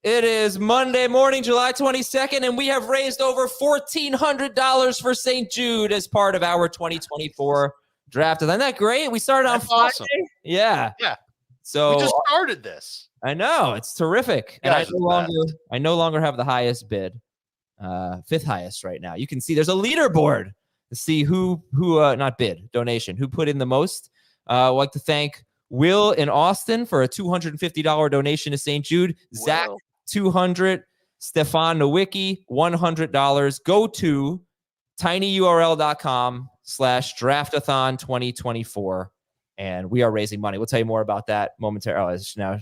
It is Monday morning, July 22nd, and we have raised over $1,400 for St. Jude as part of our 2024 draft. Isn't that great? We started on Friday. Awesome. Yeah. So we just started this. I know, it's terrific. And I no longer have the highest bid, fifth highest right now. You can see there's a leaderboard to see who not bid, donation, who put in the most. I'd like to thank Will in Austin for a $250 donation to St. Jude. Zach, $200. Stefan Nowicki, $100. Go to tinyurl.com/draftathon2024. And we are raising money. We'll tell you more about that momentarily. Now,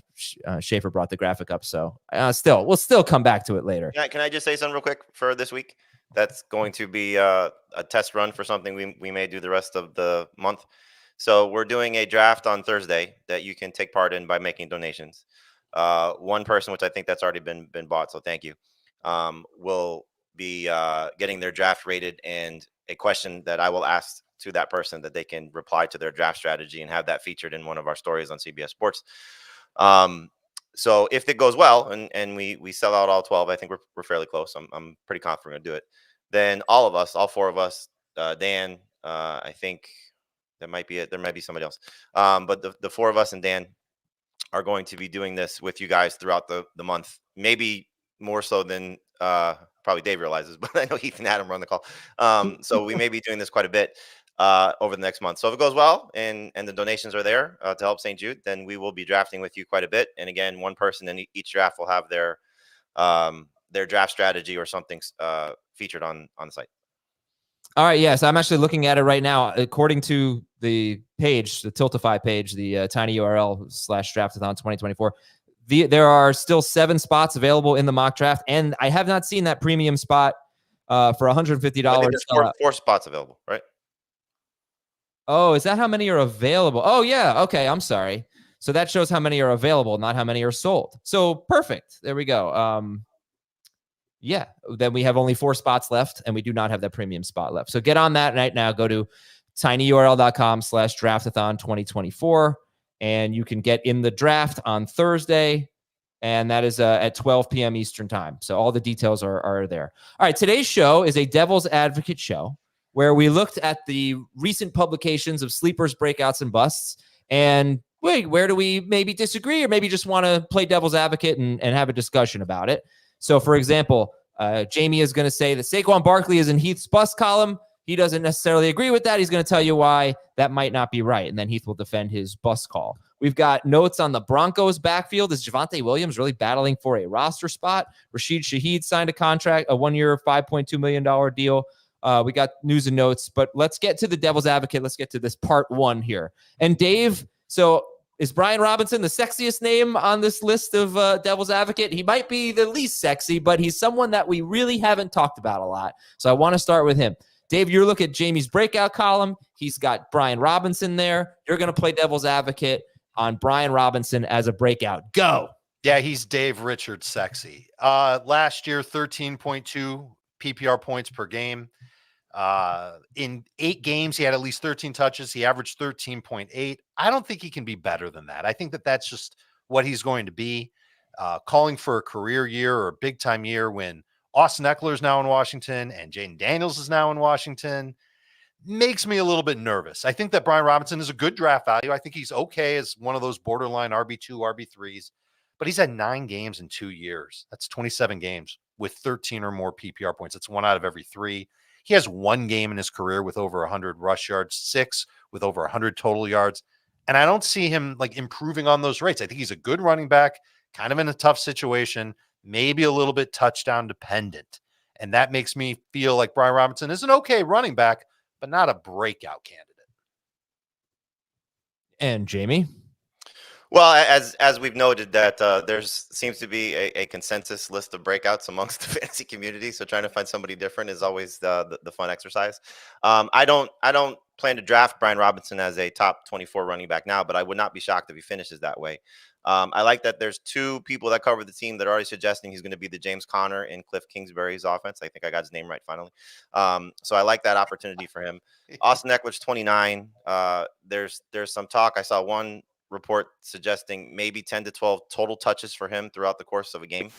Schaefer brought the graphic up. So we'll still come back to it later. Can I just say something real quick for this week? That's going to be a test run for something we may do the rest of the month. So we're doing a draft on Thursday that you can take part in by making donations. One person, which I think that's already been bought, so thank you, will be getting their draft rated, and a question that I will ask to that person that they can reply to their draft strategy and have that featured in one of our stories on CBS Sports. So if it goes well and we sell out all 12, I think we're fairly close. I'm pretty confident we're gonna do it. Then all four of us, Dan, I think that might be it. There might be somebody else. But the four of us and Dan are going to be doing this with you guys throughout the month, maybe more so than probably Dave realizes, but I know Heath and Adam run the call. So we may be doing this quite a bit over the next month. So if it goes well and the donations are there to help St. Jude, then we will be drafting with you quite a bit. And again, one person in each draft will have their draft strategy or something featured on the site. All right, yes, I'm actually looking at it right now. According to the page, the Tiltify page, the tinyurl/draftathon 2024, there are still 7 spots available in the mock draft, and I have not seen that premium spot for $150. There's 4 spots available, right? Oh, is that how many are available? Oh, yeah. Okay, I'm sorry. So that shows how many are available, not how many are sold. So perfect. There we go. Yeah, then we have only 4 spots left, and we do not have that premium spot left. So get on that right now. Go to tinyurl.com/draftathon2024, and you can get in the draft on Thursday, and that is at 12 p.m. Eastern time. So all the details are there. All right, today's show is a Devil's Advocate show where we looked at the recent publications of sleepers, breakouts, and busts, and where do we maybe disagree or maybe just want to play Devil's Advocate and have a discussion about it. So, for example, Jamie is going to say that Saquon Barkley is in Heath's bust column. He doesn't necessarily agree with that. He's going to tell you why that might not be right, and then Heath will defend his bust call. We've got notes on the Broncos backfield. Is Javonte Williams really battling for a roster spot? Rashid Shaheed signed a contract, a 1-year, $5.2 million deal. We got news and notes, but let's get to the Devil's Advocate. Let's get to this part 1 here. And Dave, so is Brian Robinson the sexiest name on this list of Devil's Advocate? He might be the least sexy, but he's someone that we really haven't talked about a lot. So I want to start with him. Dave, you look at Jamie's breakout column. He's got Brian Robinson there. You're going to play Devil's Advocate on Brian Robinson as a breakout. Go. Yeah, he's Dave Richards sexy. Last year, 13.2 PPR points per game. In 8 games, he had at least 13 touches. He averaged 13.8. I don't think he can be better than that. I think that's just what he's going to be. Calling for a career year or a big time year when Austin Eckler is now in Washington and Jaden Daniels is now in Washington makes me a little bit nervous. I think that Brian Robinson is a good draft value. I think he's okay as one of those borderline RB2, RB3s, but he's had 9 games in 2 years. That's 27 games with 13 or more PPR points. It's 1 out of every 3. He has 1 game in his career with over 100 rush yards, 6 with over 100 total yards. And I don't see him improving on those rates. I think he's a good running back, kind of in a tough situation, maybe a little bit touchdown dependent. And that makes me feel like Brian Robinson is an okay running back, but not a breakout candidate. And Jamie? Well, as we've noted that there seems to be a consensus list of breakouts amongst the fantasy community. So trying to find somebody different is always the fun exercise. I don't plan to draft Brian Robinson as a top 24 running back now, but I would not be shocked if he finishes that way. I like that there's 2 people that cover the team that are already suggesting he's going to be the James Conner in Cliff Kingsbury's offense. I think I got his name right finally. So I like that opportunity for him. Austin Eckler's 29. There's some talk. I saw one report suggesting maybe 10 to 12 total touches for him throughout the course of a game,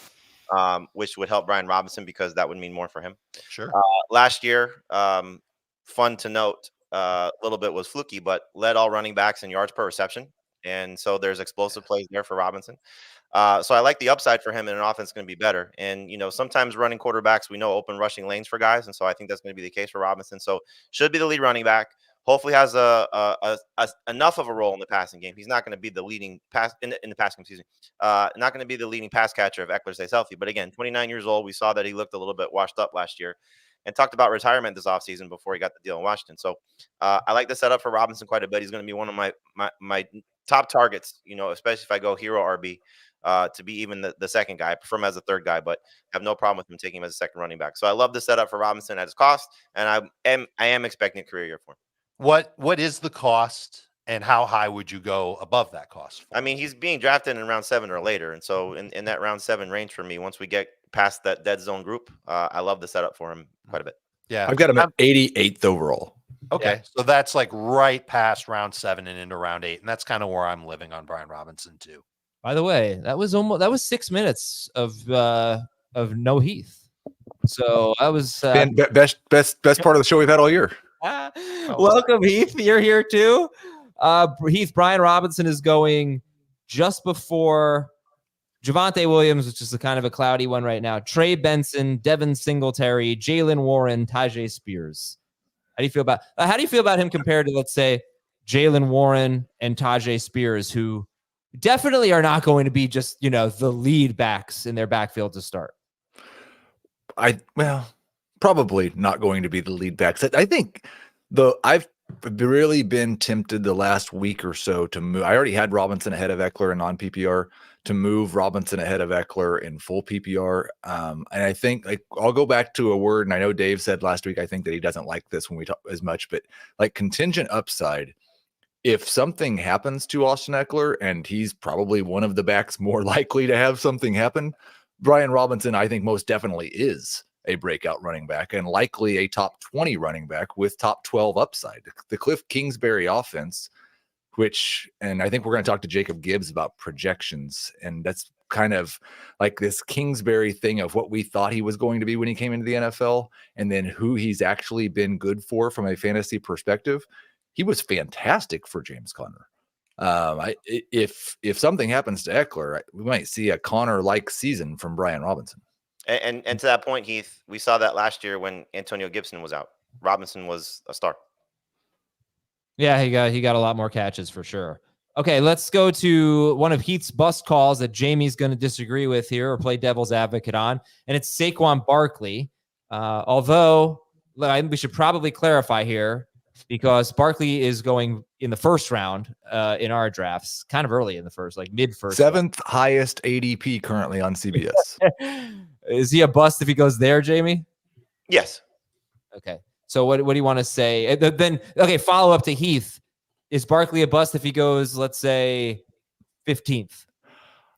which would help Brian Robinson because that would mean more for him. Sure. Last year, fun to note, a little bit was fluky, but led all running backs in yards per reception. And so there's explosive plays there for Robinson. So I like the upside for him, and an offense going to be better. And, sometimes running quarterbacks, we know open rushing lanes for guys. And so I think that's going to be the case for Robinson. So should be the lead running back. Hopefully has enough of a role in the passing game. He's not going to be the leading pass in the passing, excuse me. Not going to be the leading pass catcher if Eckler stays healthy. But again, 29 years old. We saw that he looked a little bit washed up last year and talked about retirement this offseason before he got the deal in Washington. So I like the setup for Robinson quite a bit. He's going to be one of my top targets, especially if I go hero RB. To be even the second guy. I prefer him as a third guy, but have no problem with him taking him as a second running back. So I love the setup for Robinson at his cost, and I am expecting a career year for him. What is the cost, and how high would you go above that cost? I mean, he's being drafted in round 7 or later, and so in that round 7 range for me, once we get past that dead zone group, I love the setup for him quite a bit. Yeah, I've got him at 88th overall. Okay, Yeah. so that's like right past round 7 and into round 8, and that's kind of where I'm living on Brian Robinson too. By the way, that was 6 minutes of no Heath. So I was Best part of the show we've had all year. Welcome, Heath. You're here too. Heath, Brian Robinson is going just before Javonte Williams, which is a kind of a cloudy one right now. Trey Benson, Devin Singletary, Jaylen Warren, Tajay Spears. How do you feel about him compared to, let's say, Jaylen Warren and Tajay Spears, who definitely are not going to be just, the lead backs in their backfield to start? Probably not going to be the lead backs. I think I've really been tempted the last week or so to move. I already had Robinson ahead of Eckler in non-PPR, to move Robinson ahead of Eckler in full PPR. And I think I'll go back to a word, and I know Dave said last week, I think that he doesn't like this when we talk as much, but like contingent upside. If something happens to Austin Eckler, and he's probably one of the backs more likely to have something happen, Brian Robinson, I think most definitely is a breakout running back and likely a top 20 running back with top 12 upside. The Cliff Kingsbury offense, and I think we're going to talk to Jacob Gibbs about projections, and that's kind of like this Kingsbury thing of what we thought he was going to be when he came into the NFL, and then who he's actually been good for from a fantasy perspective. He was fantastic for James Conner. If something happens to Eckler, we might see a Conner-like season from Brian Robinson. And to that point, Heath, we saw that last year when Antonio Gibson was out. Robinson was a star. Yeah, he got a lot more catches for sure. Okay, let's go to one of Heath's bust calls that Jamie's going to disagree with here or play devil's advocate on, and it's Saquon Barkley. Although we should probably clarify here, because Barkley is going in the first round in our drafts, kind of early in the first, like mid-first. 7th highest ADP currently on CBS. Is he a bust if he goes there, Jamie? Yes. Okay. So what do you want to say? Then, okay, follow up to Heath. Is Barkley a bust if he goes, let's say, 15th?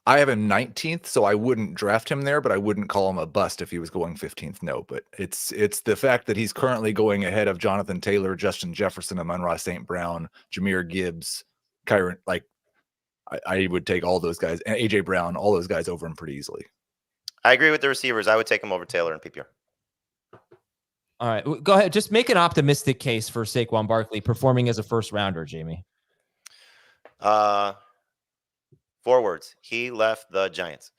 I have him 19th, so I wouldn't draft him there, but I wouldn't call him a bust if he was going 15th. No, but it's the fact that he's currently going ahead of Jonathan Taylor, Justin Jefferson, Amon-Ra St. Brown, Jahmyr Gibbs, Kyron. Like, I would take all those guys, and AJ Brown, all those guys over him pretty easily. I agree with the receivers. I would take him over Taylor and PPR. All right, go ahead. Just make an optimistic case for Saquon Barkley performing as a first rounder, Jamie. 4 words. He left the Giants.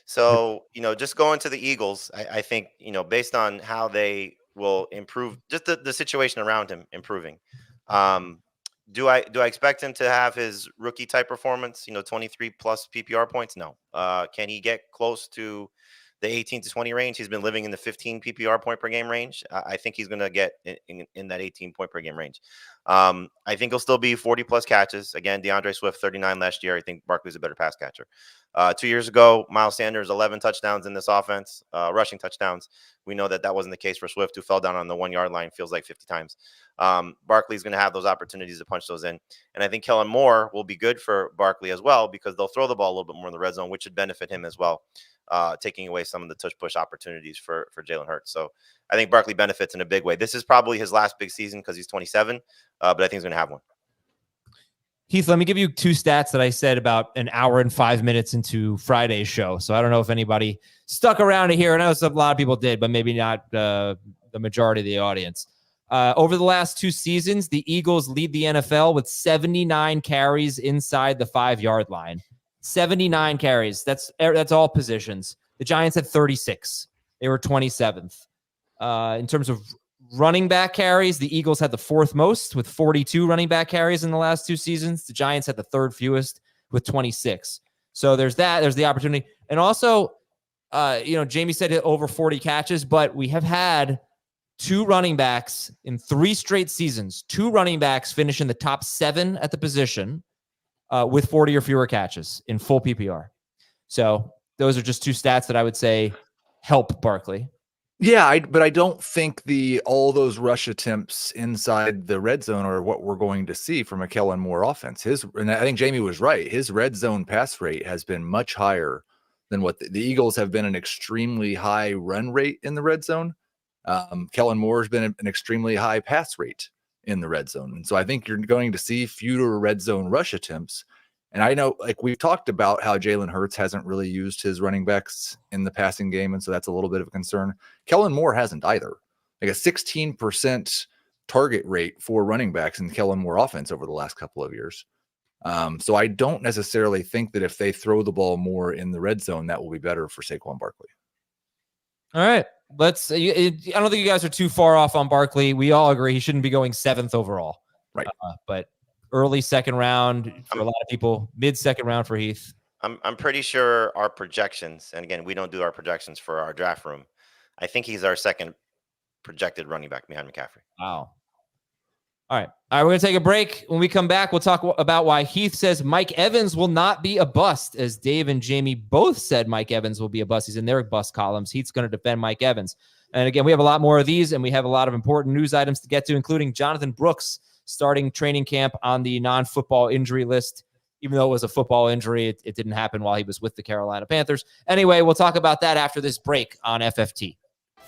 So, just going to the Eagles, I think, based on how they will improve, just the situation around him improving. Do I expect him to have his rookie type performance, 23 plus PPR points? No. Can he get close to the 18 to 20 range? He's been living in the 15 PPR point per game range. I think he's going to get in that 18 point per game range. I think he'll still be 40 plus catches. Again, DeAndre Swift, 39 last year. I think Barkley's a better pass catcher. 2 years ago, Miles Sanders, 11 touchdowns in this offense, rushing touchdowns. We know that wasn't the case for Swift, who fell down on the 1 yard line, feels like 50 times. Barkley's going to have those opportunities to punch those in. And I think Kellen Moore will be good for Barkley as well, because they'll throw the ball a little bit more in the red zone, which should benefit him as well, taking away some of the tush-push opportunities for Jalen Hurts. So I think Barkley benefits in a big way. This is probably his last big season because he's 27, but I think he's going to have one. Heath, let me give you two stats that I said about an hour and 5 minutes into Friday's show. So I don't know if anybody stuck around to hear. I know a lot of people did, but maybe not the majority of the audience. Over the last 2 seasons, the Eagles lead the NFL with 79 carries inside the 5-yard line. 79 carries. That's all positions. The Giants had 36. They were 27th. In terms of running back carries, the Eagles had the 4th most with 42 running back carries in the last 2 seasons. The Giants had the 3rd fewest with 26. So there's that. There's the opportunity. And also, Jamie said over 40 catches, but we have had 2 running backs in 3 straight seasons. 2 running backs finish in the top 7 at the position with 40 or fewer catches in full PPR. So those are just 2 stats that I would say help Barkley. Yeah, but I don't think all those rush attempts inside the red zone are what we're going to see from a Kellen Moore offense. And I think Jamie was right. His red zone pass rate has been much higher than what the Eagles have been. An extremely high run rate in the red zone. Kellen Moore has been an extremely high pass rate in the red zone. And so I think you're going to see fewer red zone rush attempts. And I know, like we've talked about how Jalen Hurts hasn't really used his running backs in the passing game. And so that's a little bit of a concern. Kellen Moore hasn't either. Like a 16% target rate for running backs in Kellen Moore offense over the last couple of years. So I don't necessarily think that if they throw the ball more in the red zone, that will be better for Saquon Barkley. All right. I don't think you guys are too far off on Barkley. We all agree he shouldn't be going 7th overall. Right. But early 2nd round for a lot of people, mid 2nd round for Heath. I'm pretty sure our projections, and again, we don't do our projections for our draft room. I think he's our 2nd projected running back behind McCaffrey. Wow. All right. We're going to take a break. When we come back, we'll talk about why Heath says Mike Evans will not be a bust, as Dave and Jamie both said Mike Evans will be a bust. He's in their bust columns. Heath's going to defend Mike Evans. And again, we have a lot more of these, and we have a lot of important news items to get to, including Jonathan Brooks starting training camp on the non-football injury list. Even though it was a football injury, it didn't happen while he was with the Carolina Panthers. Anyway, we'll talk about that after this break on FFT.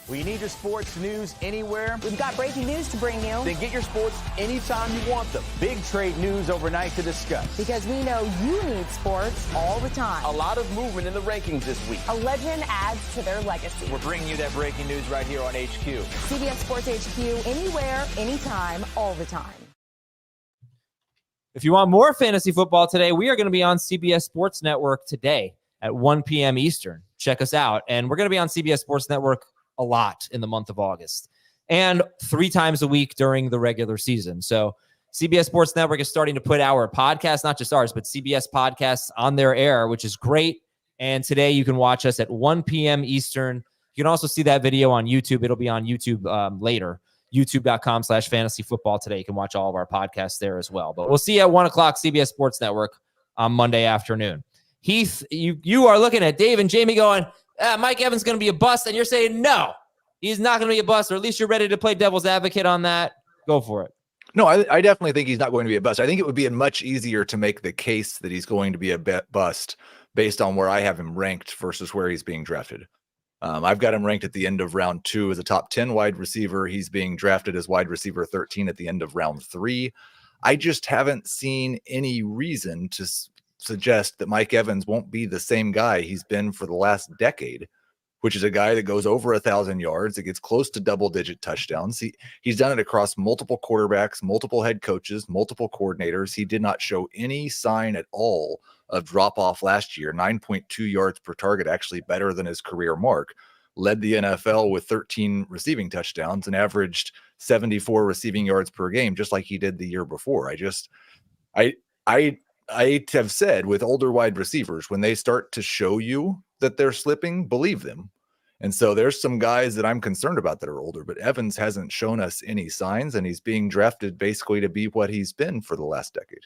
Well, you need your sports news anywhere? We've got breaking news to bring you. Then get your sports anytime you want them. Big trade news overnight to discuss. Because we know you need sports all the time. A lot of movement in the rankings this week. A legend adds to their legacy. We're bringing you that breaking news right here on HQ. CBS Sports HQ, anywhere, anytime, all the time. If you want more fantasy football today, we are going to be on CBS Sports Network today at 1 p.m. Eastern. Check us out. And we're going to be on CBS Sports Network a lot in the month of August and 3 times a week during the regular season. So CBS Sports Network is starting to put our podcast, not just ours, but CBS podcasts on their air, which is great. And today you can watch us at 1 p.m. Eastern. You can also see that video on YouTube. It'll be on YouTube later. YouTube.com/fantasyfootball today. You can watch all of our podcasts there as well. But we'll see you at 1 o'clock CBS Sports Network on Monday afternoon. Heath, you are looking at Dave and Jamie going, Mike Evans is going to be a bust, and you're saying no, he's not going to be a bust, or at least you're ready to play devil's advocate on that. Go for it. No, I definitely think he's not going to be a bust. I think it would be much easier to make the case that he's going to be a bust based on where I have him ranked versus where he's being drafted. I've got him ranked at the end of round 2 as a top 10 wide receiver. He's being drafted as wide receiver 13 at the end of round 3. I just haven't seen any reason to suggest that Mike Evans won't be the same guy he's been for the last decade, which is a guy that goes over 1,000 yards, that gets close to double-digit touchdowns. He's done it across multiple quarterbacks, multiple head coaches, multiple coordinators. He did not show any sign at all of drop-off last year. 9.2 yards per target, actually better than his career mark. Led the NFL with 13 receiving touchdowns and averaged 74 receiving yards per game, just like he did the year before. I have said with older wide receivers, when they start to show you that they're slipping, believe them. And so there's some guys that I'm concerned about that are older, but Evans hasn't shown us any signs, and he's being drafted basically to be what he's been for the last decade.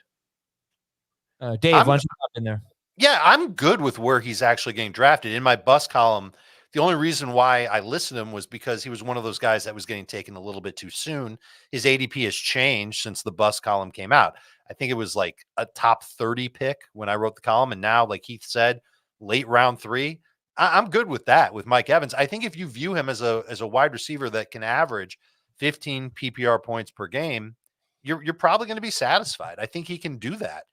Dave, why don't you hop in there? Yeah, I'm good with where he's actually getting drafted. In my bust column, the only reason why I listed him was because he was one of those guys that was getting taken a little bit too soon. His ADP has changed since the bust column came out. I think it was like a top 30 pick when I wrote the column. And now, like Heath said, late round 3, I'm good with that with Mike Evans. I think if you view him as a wide receiver that can average 15 PPR points per game, you're probably going to be satisfied. I think he can do that.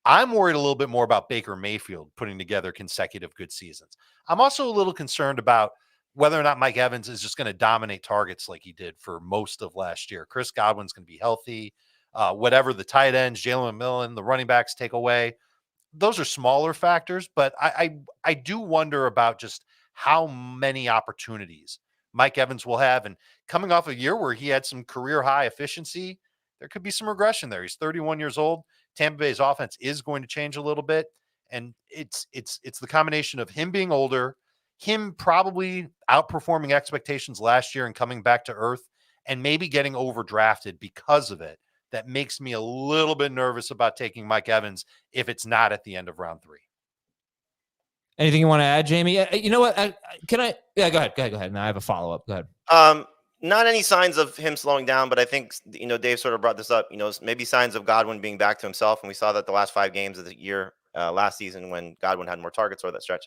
I'm worried a little bit more about Baker Mayfield putting together consecutive good seasons. I'm also a little concerned about whether or not Mike Evans is just going to dominate targets like he did for most of last year. Chris Godwin's going to be healthy. Whatever the tight ends, Jalen McMillan, the running backs take away, those are smaller factors. But I do wonder about just how many opportunities Mike Evans will have. And coming off a year where he had some career high efficiency, there could be some regression there. He's 31 years old. Tampa Bay's offense is going to change a little bit. And it's the combination of him being older, him probably outperforming expectations last year and coming back to earth, and maybe getting overdrafted because of it, that makes me a little bit nervous about taking Mike Evans if it's not at the end of round 3. Anything you want to add, Jamie? You know what? Yeah, go ahead. Now I have a follow-up. Go ahead. Not any signs of him slowing down, but I think, Dave sort of brought this up, maybe signs of Godwin being back to himself. And we saw that the last 5 games of the year, last season, when Godwin had more targets or that stretch.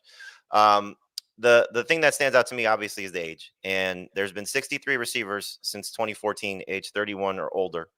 The thing that stands out to me, obviously, is the age. And there's been 63 receivers since 2014, age 31 or older,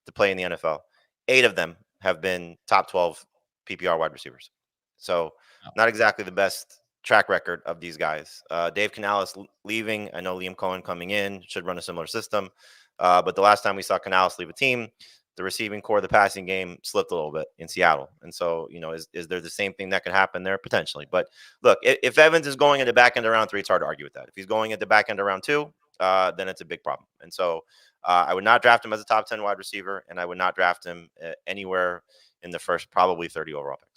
to play in the NFL. 8 of them have been top 12 PPR wide receivers. So not exactly the best track record of these guys. Dave Canales leaving. I know Liam Cohen coming in should run a similar system. But the last time we saw Canales leave a team, the receiving core of the passing game slipped a little bit in Seattle. And so, is there the same thing that could happen there? Potentially. But look, if Evans is going at the back end of round 3, it's hard to argue with that. If he's going at the back end of round 2, then it's a big problem. And so I would not draft him as a top 10 wide receiver, and I would not draft him anywhere in the first probably 30 overall picks.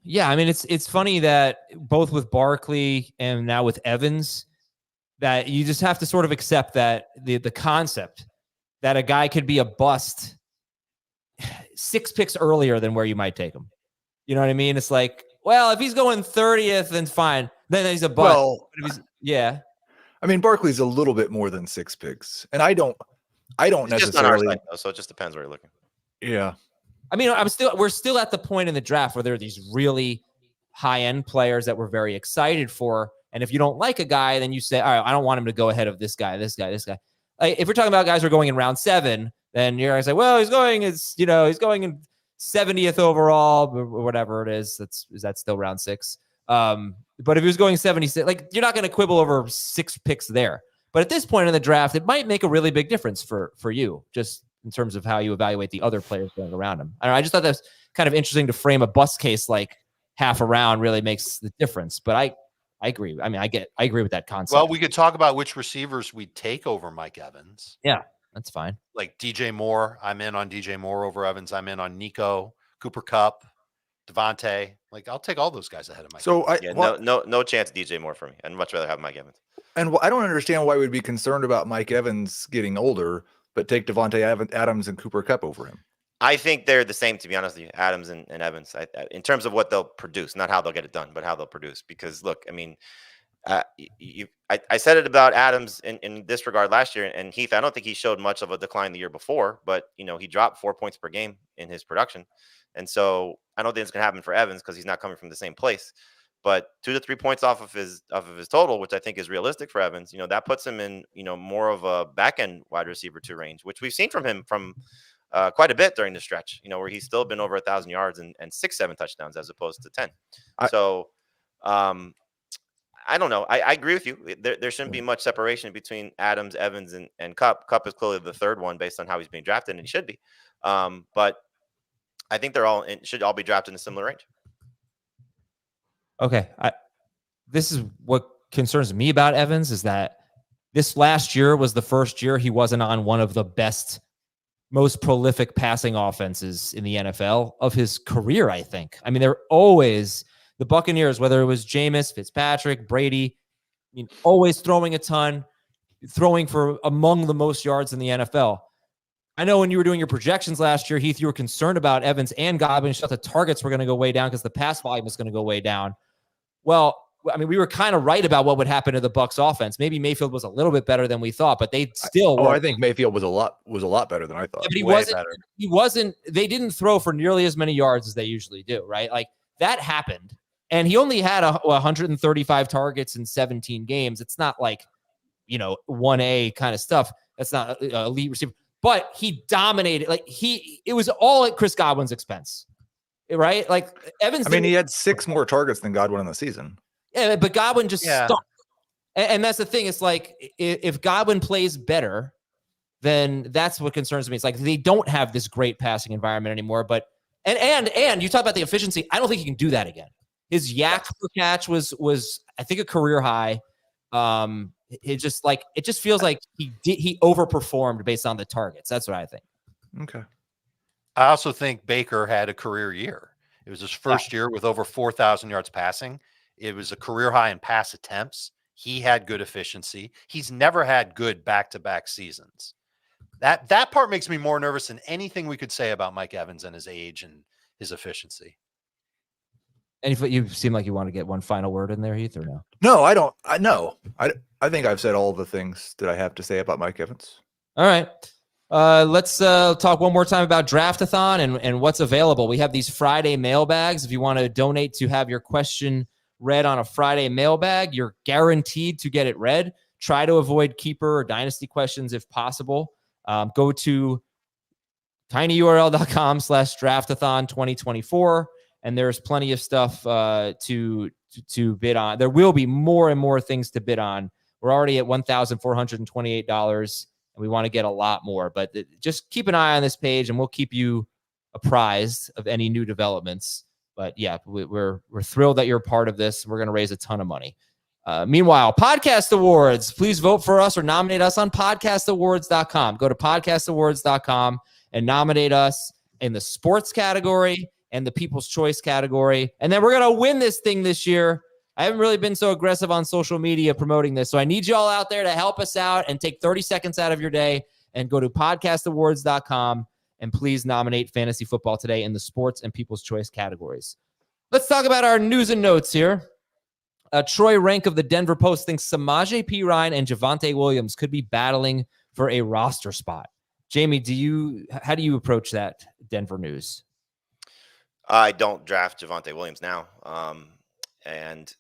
Yeah, I mean, it's funny that both with Barkley and now with Evans, that you just have to sort of accept that the concept that a guy could be a bust 6 picks earlier than where you might take him. You know what I mean? It's like, well, if he's going 30th, then fine. Then he's a bust. Well, yeah. I mean, Barkley's a little bit more than 6 picks, and I don't It's necessarily. just on our side, though, so it just depends where you're looking. Yeah. I mean, we're still at the point in the draft where there are these really high-end players that we're very excited for. And if you don't like a guy, then you say, all right, I don't want him to go ahead of this guy. Like, if we're talking about guys who are going in round 7, then you're going to say, well, he's going in 70th overall, or whatever it is. Is that still round 6? But if he was going 76, like, you're not going to quibble over 6 picks there. But at this point in the draft, it might make a really big difference for you, just in terms of how you evaluate the other players going around him. I just thought that's kind of interesting to frame a bust case like half a round really makes the difference. But I agree. I mean, I agree with that concept. Well, we could talk about which receivers we'd take over Mike Evans. Yeah, that's fine. Like DJ Moore. I'm in on DJ Moore over Evans. I'm in on Nico, Cooper Kupp, Devontae. Like, I'll take all those guys ahead of Mike. So no chance DJ Moore for me. I'd much rather have Mike Evans. And I don't understand why we'd be concerned about Mike Evans getting older, but take Devontae Adams and Cooper Kupp over him. I think they're the same, to be honest with you, Adams and Evans, in terms of what they'll produce, not how they'll get it done, but how they'll produce. Because, look, I mean, I said it about Adams in this regard last year, and Heath, I don't think he showed much of a decline the year before, but, he dropped 4 points per game in his production. And so I don't think it's going to happen for Evans because he's not coming from the same place. But 2 to 3 points off of his total, which I think is realistic for Evans, that puts him in, more of a back end wide receiver 2 range, which we've seen from him quite a bit during the stretch, where he's still been over 1,000 yards and 6-7 touchdowns as opposed to 10. I don't know. I agree with you. There shouldn't be much separation between Adams, Evans, and Kupp. Kupp is clearly the third one based on how he's being drafted, and he should be. But I think should all be drafted in a similar range. Okay. This is what concerns me about Evans, is that this last year was the first year he wasn't on one of the best, most prolific passing offenses in the NFL of his career, I think. I mean, they're always the Buccaneers, whether it was Jameis, Fitzpatrick, Brady, always throwing a ton, throwing for among the most yards in the NFL. I know when you were doing your projections last year, Heath, you were concerned about Evans and Godwin. You thought the targets were going to go way down because the pass volume was going to go way down. Well, I mean, we were kind of right about what would happen to the Bucs offense. Maybe Mayfield was a little bit better than we thought, but they still. I think Mayfield was a lot better than I thought. Yeah, but he wasn't. They didn't throw for nearly as many yards as they usually do, right? Like, that happened, and he only had 135 targets in 17 games. It's not like 1A kind of stuff. That's not elite receiver. but he dominated. Like it was all at Chris Godwin's expense, right? Like Evans. I mean, he had 6 more targets than Godwin in the season. Yeah, but Godwin just stunk. And that's the thing. It's like if Godwin plays better, then that's what concerns me. It's like they don't have this great passing environment anymore. But and you talk about the efficiency. I don't think he can do that again. His yak per catch was I think a career high. It just feels like he overperformed based on the targets. That's what I think. Okay. I also think Baker had a career year. It was his first year with over 4,000 yards passing. It was a career high in pass attempts. He had good efficiency. He's never had good back-to-back seasons. That part makes me more nervous than anything we could say about Mike Evans and his age and his efficiency. And if you seem like you want to get one final word in there, Heath, or no? No, I don't. I think I've said all the things that I have to say about Mike Evans. All right. Let's talk one more time about Draftathon and what's available. We have these Friday mailbags. If you want to donate to have your question read on a Friday mailbag, you're guaranteed to get it read. Try to avoid keeper or dynasty questions if possible. Go to tinyurl.com/draftathon 2024. And there's plenty of stuff to bid on. There will be more and more things to bid on. We're already at $1,428, and we want to get a lot more. But just keep an eye on this page, and we'll keep you apprised of any new developments. But yeah, we're thrilled that you're a part of this. We're going to raise a ton of money. Meanwhile, Podcast Awards. Please vote for us or nominate us on podcastawards.com. Go to podcastawards.com and nominate us in the sports category and the People's Choice category. And then we're going to win this thing this year. I haven't really been so aggressive on social media promoting this. So I need you all out there to help us out and take 30 seconds out of your day and go to podcastawards.com and please nominate Fantasy Football Today in the sports and People's Choice categories. Let's talk about our news and notes here. Troy Rank of the Denver Post thinks Samaje Perine and Javonte Williams could be battling for a roster spot. Jamie, how do you approach that Denver news? I don't draft Javonte Williams now. And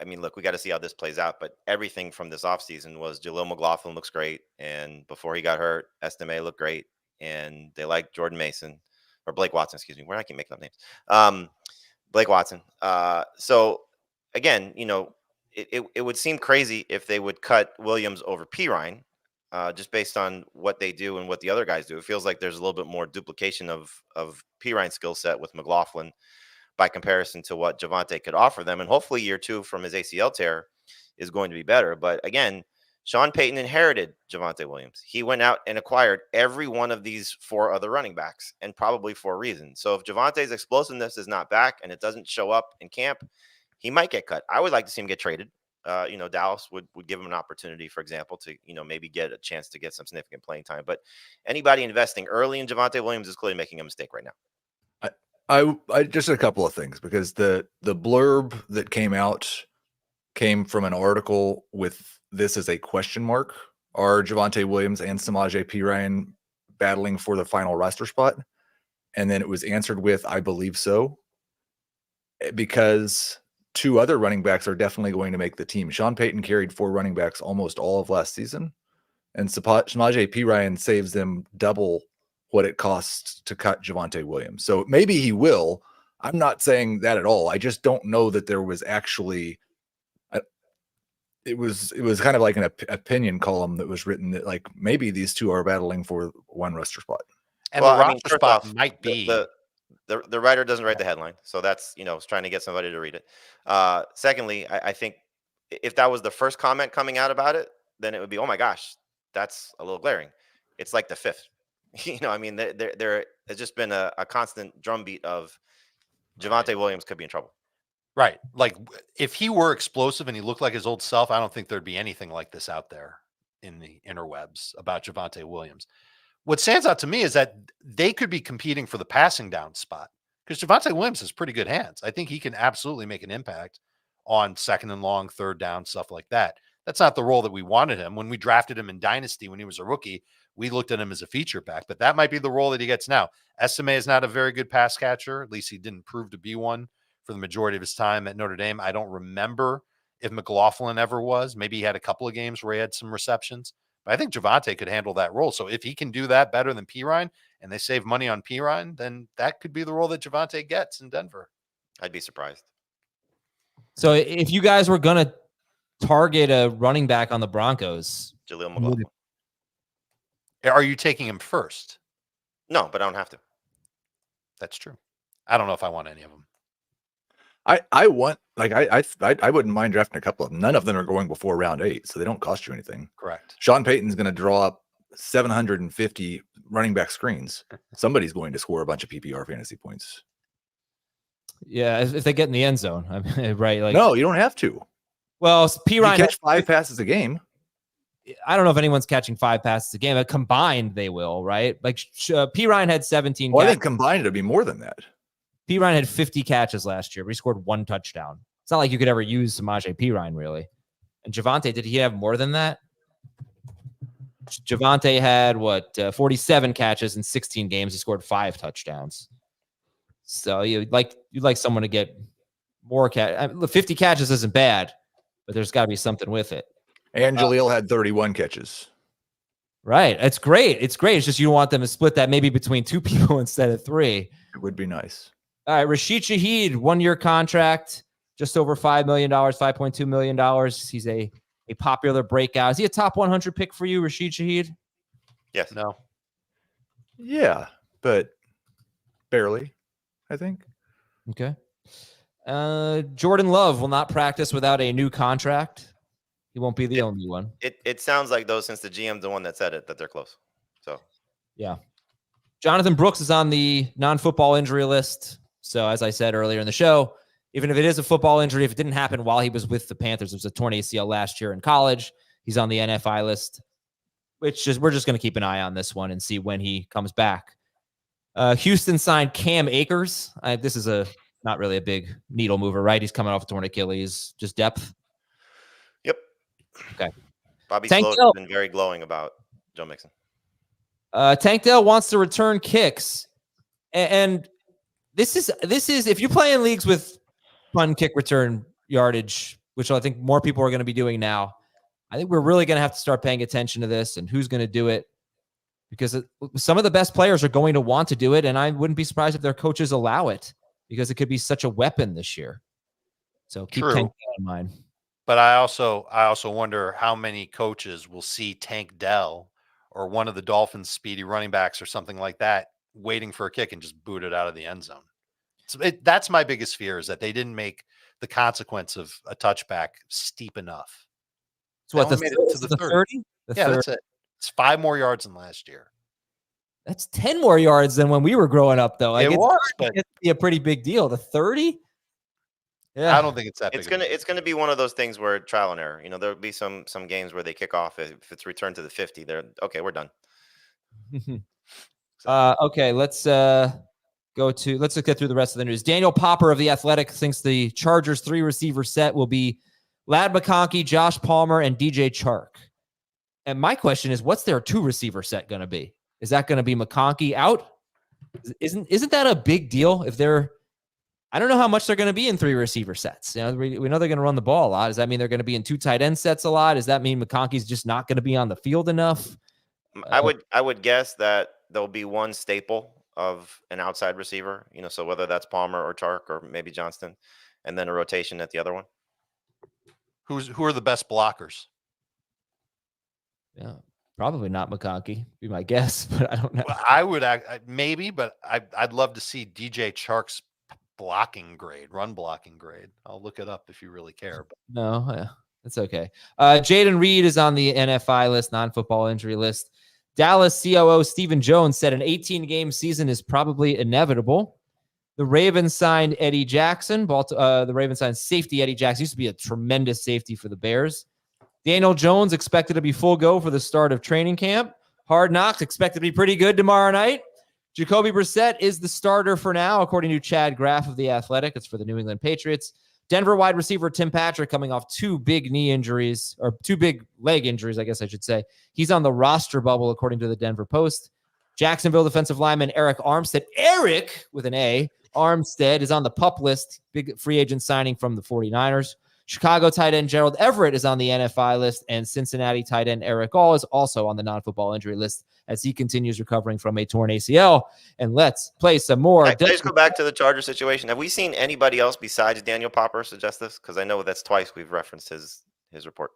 I mean, look, we got to see how this plays out, but everything from this offseason was Jaleel McLaughlin looks great. And before he got hurt, Estime looked great. And they like Jordan Mason or Blake Watson, excuse me. Where I keep making up names. Blake Watson. So again, it would seem crazy if they would cut Williams over Perine. Just based on what they do and what the other guys do. It feels like there's a little bit more duplication of Perine's skill set with McLaughlin by comparison to what Javonte could offer them. And hopefully year 2 from his ACL tear is going to be better. But again, Sean Payton inherited Javonte Williams. He went out and acquired every one of these 4 other running backs, and probably for a reason. So if Javonte's explosiveness is not back and it doesn't show up in camp, he might get cut. I would like to see him get traded. Dallas would give him an opportunity, for example, to, maybe get a chance to get some significant playing time. But anybody investing early in Javonte Williams is clearly making a mistake right now. I just a couple of things, because the blurb that came from an article with this as a question mark. Are Javonte Williams and Samaje Perine battling for the final roster spot? And then it was answered with, I believe so, because 2 other running backs are definitely going to make the team. Sean Payton carried 4 running backs almost all of last season, and Samaje Perine saves them double what it costs to cut Javonte Williams. So maybe he will. I'm not saying that at all. I just don't know that there was actually it was kind of like an opinion column that was written that like maybe these 2 are battling for one roster spot. And the roster spot might be the writer doesn't write the headline, so that's trying to get somebody to read it. Secondly, I think if that was the first comment coming out about it, then it would be, oh my gosh, that's a little glaring. It's like the 5th. There has just been a constant drumbeat of Javonte Williams could be in trouble. Right. Like if he were explosive and he looked like his old self, I don't think there'd be anything like this out there in the interwebs about Javonte Williams. What stands out to me is that they could be competing for the passing down spot, because Javonte Williams has pretty good hands. I think he can absolutely make an impact on 2nd and long, 3rd down, stuff like that. That's not the role that we wanted him. When we drafted him in Dynasty, when he was a rookie, we looked at him as a feature back, but that might be the role that he gets now. Estime is not a very good pass catcher. At least he didn't prove to be one for the majority of his time at Notre Dame. I don't remember if McLaughlin ever was. Maybe he had a couple of games where he had some receptions, I think Javonte could handle that role. So if he can do that better than Pirine and they save money on Pirine, then that could be the role that Javonte gets in Denver. I'd be surprised. So if you guys were going to target a running back on the Broncos, Jaleel McLaughlin. Are you taking him first? No, but I don't have to. That's true. I don't know if I want any of them. I want, like, I wouldn't mind drafting a couple of them. None of them are going before round 8, so they don't cost you anything. Correct. Sean Payton's going to draw up 750 running back screens. Somebody's going to score a bunch of PPR fantasy points. yeah, if they get in the end zone, I mean, right? Like, No, you don't have to. well, You Pirine catch 5 passes a game. I don't know if anyone's catching 5 passes a game. But combined, they will, right? Like Pirine had 17. Well, I catches. think combined it'd be more than that. Pirine had 50 catches last year, but he scored 1 touchdown. It's not like you could ever use Samaje Pirine, really. And Javonte, did he have more than that? Javonte had 47 catches in 16 games. He scored 5 touchdowns. So you'd like someone to get more 50 catches isn't bad, but there's got to be something with it. And Jaleel had 31 catches. Right. It's great. It's great. It's just you want them to split that maybe between 2 people instead of 3. It would be nice. All right, Rashid Shaheed, 1-year contract, just over $5 million, $5.2 million. He's a popular breakout. Is he a top 100 pick for you, Rashid Shaheed? Yes. No. Yeah, but barely, I think. Okay. Jordan Love will not practice without a new contract. He won't be the only one. It sounds like, though, since the GM's the one that said it, that they're close. So, yeah. Jonathan Brooks is on the non-football injury list. So, as I said earlier in the show, even if it is a football injury, if it didn't happen while he was with the Panthers, it was a torn ACL last year in college. He's on the NFI list, we're just going to keep an eye on this one and see when he comes back. Houston signed Cam Akers. This is not really a big needle mover, right? He's coming off a torn Achilles, just depth. yep. Okay. Bobby Tank Sloat Dell. has been very glowing about Joe Mixon. Tank Dell wants to return kicks, and this is if you're playing leagues with fun kick return yardage, which I think more people are going to be doing now. I think we're really going to have to start paying attention to this and who's going to do it, because some of the best players are going to want to do it, and I wouldn't be surprised if their coaches allow it, because it could be such a weapon this year. So keep Tank Dell in mind. But I also wonder how many coaches will see Tank Dell or one of the Dolphins' speedy running backs or something like that waiting for a kick and just boot it out of the end zone. So that's my biggest fear, is that they didn't make the consequence of a touchback steep enough. So what, They only made it to the 30? That's it. It's 5 more yards than last year. That's 10 more yards than when we were growing up, though. It was, but it'd be a pretty big deal. The 30? Yeah. I don't think it's that big. It's gonna be one of those things where trial and error. There'll be some games where they kick off. If it's returned to the 50, they're okay. We're done. Okay, let's get through the rest of the news. Daniel Popper of The Athletic thinks the Chargers 3-receiver set will be Ladd McConkey, Josh Palmer, and DJ Chark. And my question is, what's their 2-receiver set going to be? Is that going to be McConkey out? Isn't that a big deal? If they're, I don't know how much they're going to be in 3-receiver sets. We know they're going to run the ball a lot. Does that mean they're going to be in 2 tight end sets a lot? Does that mean McConkey's just not going to be on the field enough? I would guess that there'll be one staple of an outside receiver. So whether that's Palmer or Chark or maybe Johnston, and then a rotation at the other one. Who are the best blockers? Yeah, probably not McConkey, be my guess, but I don't know. Well, I would maybe, but I'd love to see DJ Chark's run blocking grade. I'll look it up if you really care. But. No, yeah, that's okay. Jaden Reed is on the NFI list, non-football injury list. Dallas COO Stephen Jones said an 18-game season is probably inevitable. The Ravens signed Eddie Jackson. The Ravens signed safety Eddie Jackson. Used to be a tremendous safety for the Bears. Daniel Jones expected to be full go for the start of training camp. Hard Knocks expected to be pretty good tomorrow night. Jacoby Brissett is the starter for now, according to Chad Graff of The Athletic. It's for the New England Patriots. Denver wide receiver Tim Patrick coming off 2 big knee injuries, or 2 big leg injuries, I guess I should say. He's on the roster bubble, according to the Denver Post. Jacksonville defensive lineman Eric Armstead. Eric, with an A. Armstead is on the PUP list, big free agent signing from the 49ers. Chicago tight end Gerald Everett is on the NFI list, and Cincinnati tight end Eric Gall is also on the non-football injury list as he continues recovering from a torn ACL. And let's play some more. Can I just go back to the Charger situation? Have we seen anybody else besides Daniel Popper suggest this? Because I know that's twice we've referenced his report.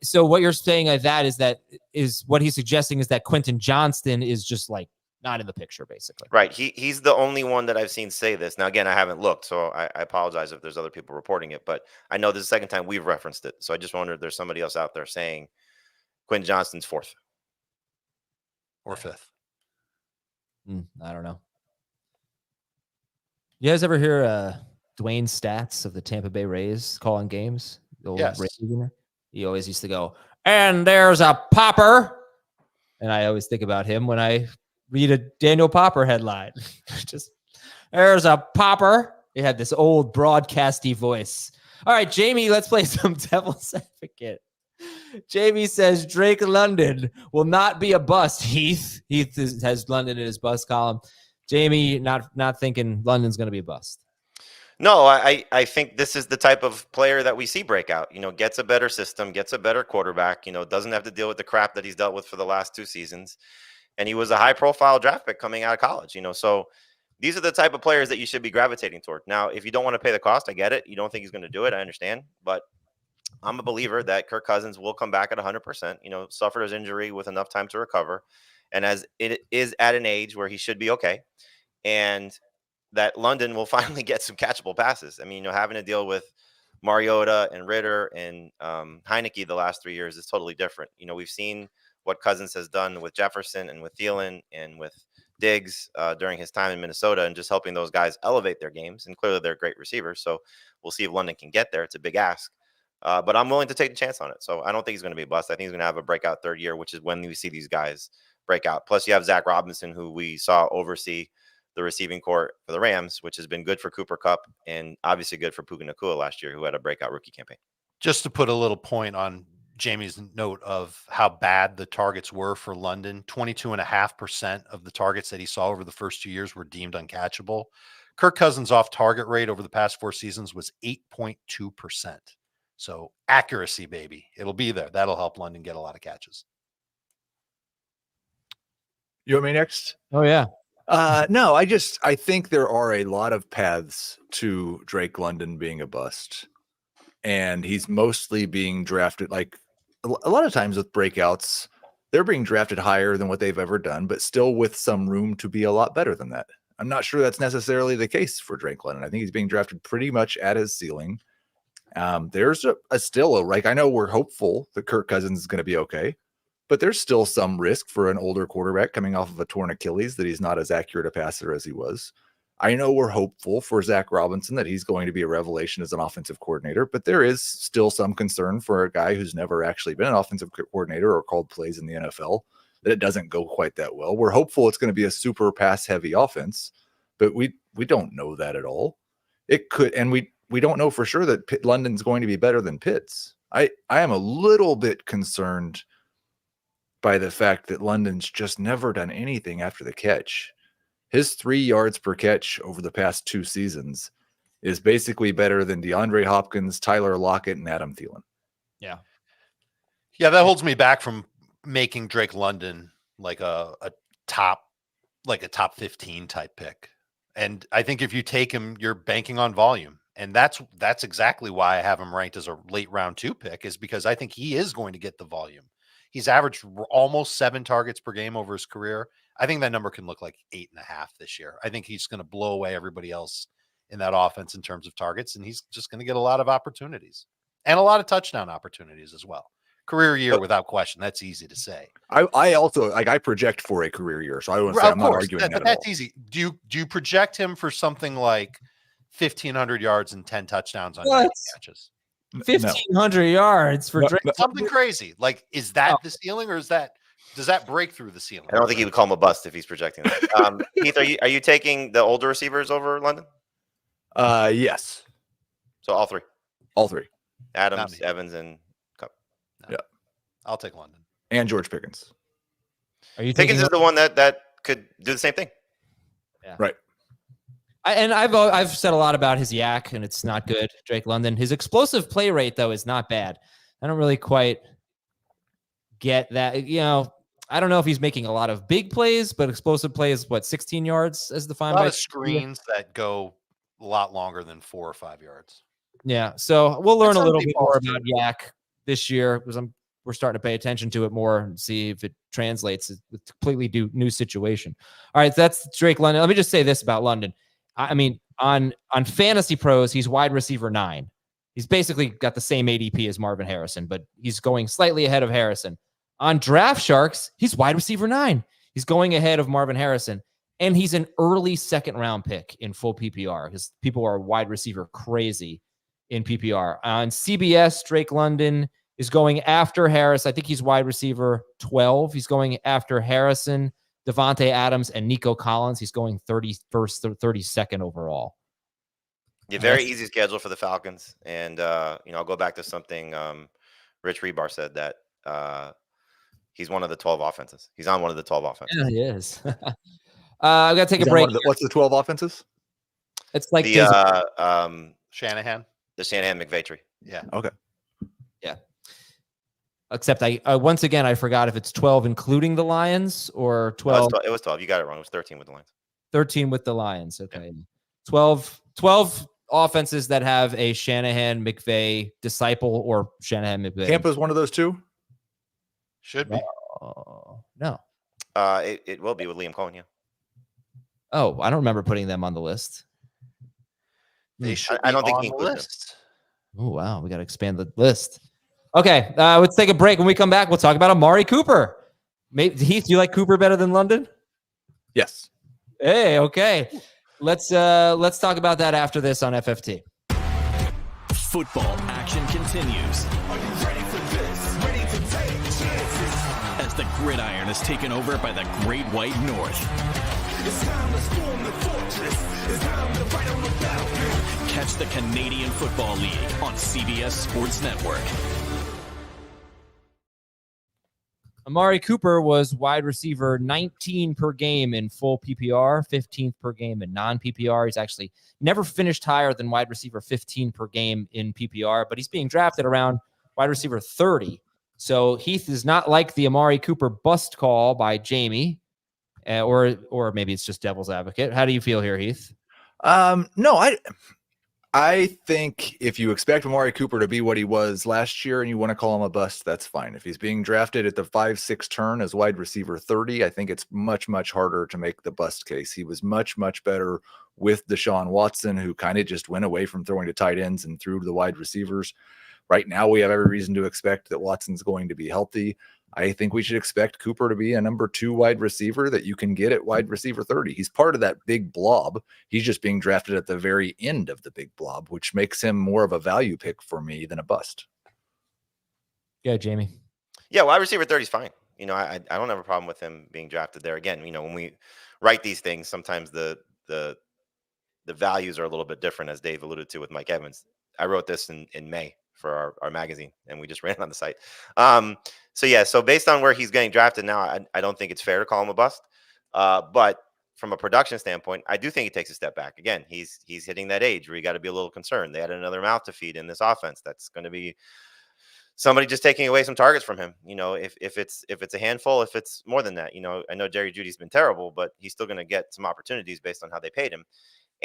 So what you're saying of that is what he's suggesting is that Quentin Johnston is just like not in the picture, basically. Right. He's the only one that I've seen say this. Now, again, I haven't looked, so I apologize if there's other people reporting it, but I know this is the second time we've referenced it. So I just wonder if there's somebody else out there saying Quentin Johnston's fourth or fifth. I don't know. You guys ever hear Dwayne Stats of the Tampa Bay Rays calling games? The old Yes. Rays leader? He always used to go, and there's a popper. And I always think about him when I read a Daniel Popper headline. Just, there's a popper. He had this old broadcasty voice. All right, Jamie, let's play some devil's advocate. Jamie says Drake London will not be a bust. Heath has London in his bust column. Jamie, not thinking London's going to be a bust. No, I think this is the type of player that we see breakout. Gets a better system, gets a better quarterback. Doesn't have to deal with the crap that he's dealt with for the last 2 seasons. And he was a high-profile draft pick coming out of college. So these are the type of players that you should be gravitating toward. Now, if you don't want to pay the cost, I get it. You don't think he's going to do it. I understand, but I'm a believer that Kirk Cousins will come back at 100%. Suffered his injury with enough time to recover, and as it is at an age where he should be okay, and that London will finally get some catchable passes. I mean, having to deal with Mariota and Ritter and Heineke the last 3 years is totally different. We've seen what Cousins has done with Jefferson and with Thielen and with Diggs during his time in Minnesota, and just helping those guys elevate their games. And clearly they're great receivers. So we'll see if London can get there. It's a big ask. But I'm willing to take the chance on it. So I don't think he's going to be a bust. I think he's going to have a breakout third year, which is when we see these guys break out. Plus you have Zach Robinson, who we saw oversee the receiving corps for the Rams, which has been good for Cooper Kupp and obviously good for Puka Nacua last year, who had a breakout rookie campaign. Just to put a little point on Jamie's note of how bad the targets were for London, 22.5% of the targets that he saw over the first 2 years were deemed uncatchable. Kirk Cousins' off target rate over the past 4 seasons was 8.2%. So accuracy, baby. It'll be there. That'll help London get a lot of catches. You want me next? Oh, yeah. No, I think there are a lot of paths to Drake London being a bust. And he's mostly being drafted, like a lot of times with breakouts, they're being drafted higher than what they've ever done, but still with some room to be a lot better than that. I'm not sure that's necessarily the case for Drake London. I think he's being drafted pretty much at his ceiling. There's I know we're hopeful that Kirk Cousins is going to be okay, but there's still some risk for an older quarterback coming off of a torn Achilles that he's not as accurate a passer as he was. I know we're hopeful for Zach Robinson that he's going to be a revelation as an offensive coordinator, but there is still some concern for a guy who's never actually been an offensive coordinator or called plays in the NFL that it doesn't go quite that well. We're hopeful it's going to be a super pass heavy offense, but we don't know that at all. It could, and we don't know for sure that London's going to be better than Pitts. I am a little bit concerned by the fact that London's just never done anything after the catch. His 3 yards per catch over the past 2 seasons is basically better than DeAndre Hopkins, Tyler Lockett, and Adam Thielen. Yeah. Yeah, that holds me back from making Drake London like a top 15 type pick. And I think if you take him, you're banking on volume. And that's exactly why I have him ranked as a late round 2 pick, is because I think he is going to get the volume. He's averaged almost 7 targets per game over his career. I think that number can look like 8.5 this year. I think he's going to blow away everybody else in that offense in terms of targets, and he's just going to get a lot of opportunities and a lot of touchdown opportunities as well. Career year, without question. That's easy to say. I also I project for a career year, so I would say I'm not arguing that. But that's easy. Do you project him for something like 1,500 yards and 10 touchdowns on 90 catches? 1,500 yarards for Drake. Something crazy. Like, is that the ceiling, or does that break through the ceiling? I don't think he would call him a bust if he's projecting that. Keith, are you taking the older receivers over London? Yes. So all 3. All 3. Adams, Evans, and Kupp. No. Yeah. I'll take London. And George Pickens. Are you Pickens is the one that could do the same thing. Yeah. Right. I've said a lot about his yak, and it's not good. Drake London. His explosive play rate though is not bad. I don't really quite get that. I don't know if he's making a lot of big plays, but explosive plays, 16 yards as A defined lot by of screens that go a lot longer than 4 or 5 yards. Yeah. So we'll learn a some little deep bit more balls, about yak this year because we're starting to pay attention to it more and see if it translates. It's a completely new situation. All right, that's Drake London. Let me just say this about London. I mean, on Fantasy Pros, he's wide receiver 9. He's basically got the same ADP as Marvin Harrison, but he's going slightly ahead of Harrison. On Draft Sharks, he's wide receiver 9. He's going ahead of Marvin Harrison, and he's an early second-round pick in full PPR because people are wide receiver crazy in PPR. On CBS, Drake London is going after Harris. I think he's wide receiver 12. He's going after Harrison, Devontae Adams, and Nico Collins. He's going 31st, 32nd overall. Yeah, very easy schedule for the Falcons. And, I'll go back to something Rich Rebar said that he's one of the 12 offenses. He's on one of the 12 offenses. Yeah, he is. I've got to take a break. What's the 12 offenses? It's like Shanahan. The Shanahan McVay tree. Yeah. Okay. Yeah. Except I once again, I forgot if it's 12 including the Lions or 12. It was 12. You got it wrong. It was 13 with the Lions. 13 with the Lions. Okay. Yeah. 12 offenses that have a Shanahan McVay disciple or Shanahan McVay. Tampa's one of those two? Should be. No. It will be with Liam Cohen, yeah. Oh, I don't remember putting them on the list. They should I don't think on he the includes list. Oh, wow. We got to expand the list. Okay. Let's take a break. When we come back, we'll talk about Amari Cooper. Heath, do you like Cooper better than London? Yes. Hey, okay. Let's talk about that after this on FFT. Football action continues. Are you ready for this? Ready to take chances? As the gridiron is taken over by the Great White North. It's time to storm the fortress. It's time to fight on the battlefield. Catch the Canadian Football League on CBS Sports Network. Amari Cooper was wide receiver 19 per game in full PPR, 15th per game in non-PPR. He's actually never finished higher than wide receiver 15 per game in PPR, but he's being drafted around wide receiver 30. So Heath is not like the Amari Cooper bust call by Jamie, or maybe it's just devil's advocate. How do you feel here, Heath? No, I think if you expect Amari Cooper to be what he was last year and you want to call him a bust, that's fine. If he's being drafted at the 5-6 turn as wide receiver 30, I think it's much, much harder to make the bust case. He was much, much better with Deshaun Watson, who kind of just went away from throwing to tight ends and threw to the wide receivers. Right now, we have every reason to expect that Watson's going to be healthy. I think we should expect Cooper to be a number 2 wide receiver that you can get at wide receiver 30. He's part of that big blob. He's just being drafted at the very end of the big blob, which makes him more of a value pick for me than a bust. Yeah, Jamie. Yeah, wide receiver 30 is fine. I don't have a problem with him being drafted there. Again, when we write these things, sometimes the values are a little bit different, as Dave alluded to with Mike Evans. I wrote this in May for our magazine, and we just ran it on the site. So based on where he's getting drafted now, I don't think it's fair to call him a bust. But from a production standpoint, I do think he takes a step back. Again, he's hitting that age where you got to be a little concerned. They had another mouth to feed in this offense. That's going to be somebody just taking away some targets from him. If it's a handful, if it's more than that, I know Jerry Jeudy's been terrible, but he's still going to get some opportunities based on how they paid him.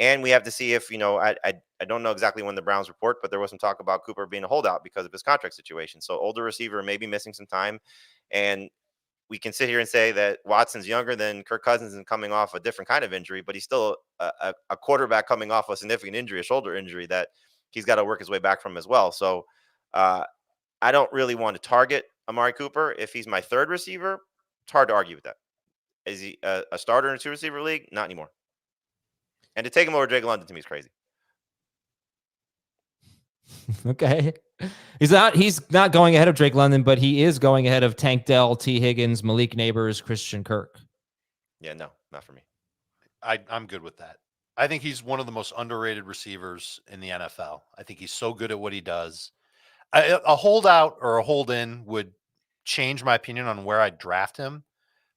And we have to see if, I don't know exactly when the Browns report, but there was some talk about Cooper being a holdout because of his contract situation. So older receiver may be missing some time. And we can sit here and say that Watson's younger than Kirk Cousins and coming off a different kind of injury, but he's still a quarterback coming off a significant injury, a shoulder injury that he's got to work his way back from as well. So I don't really want to target Amari Cooper. If he's my third receiver, it's hard to argue with that. Is he a starter in a 2-receiver league? Not anymore. And to take him over Drake London to me is crazy. Okay. He's not going ahead of Drake London, but he is going ahead of Tank Dell, T. Higgins, Malik Neighbors, Christian Kirk. Yeah, no, not for me. I'm good with that. I think he's one of the most underrated receivers in the NFL. I think he's so good at what he does. A holdout or a hold in would change my opinion on where I'd draft him.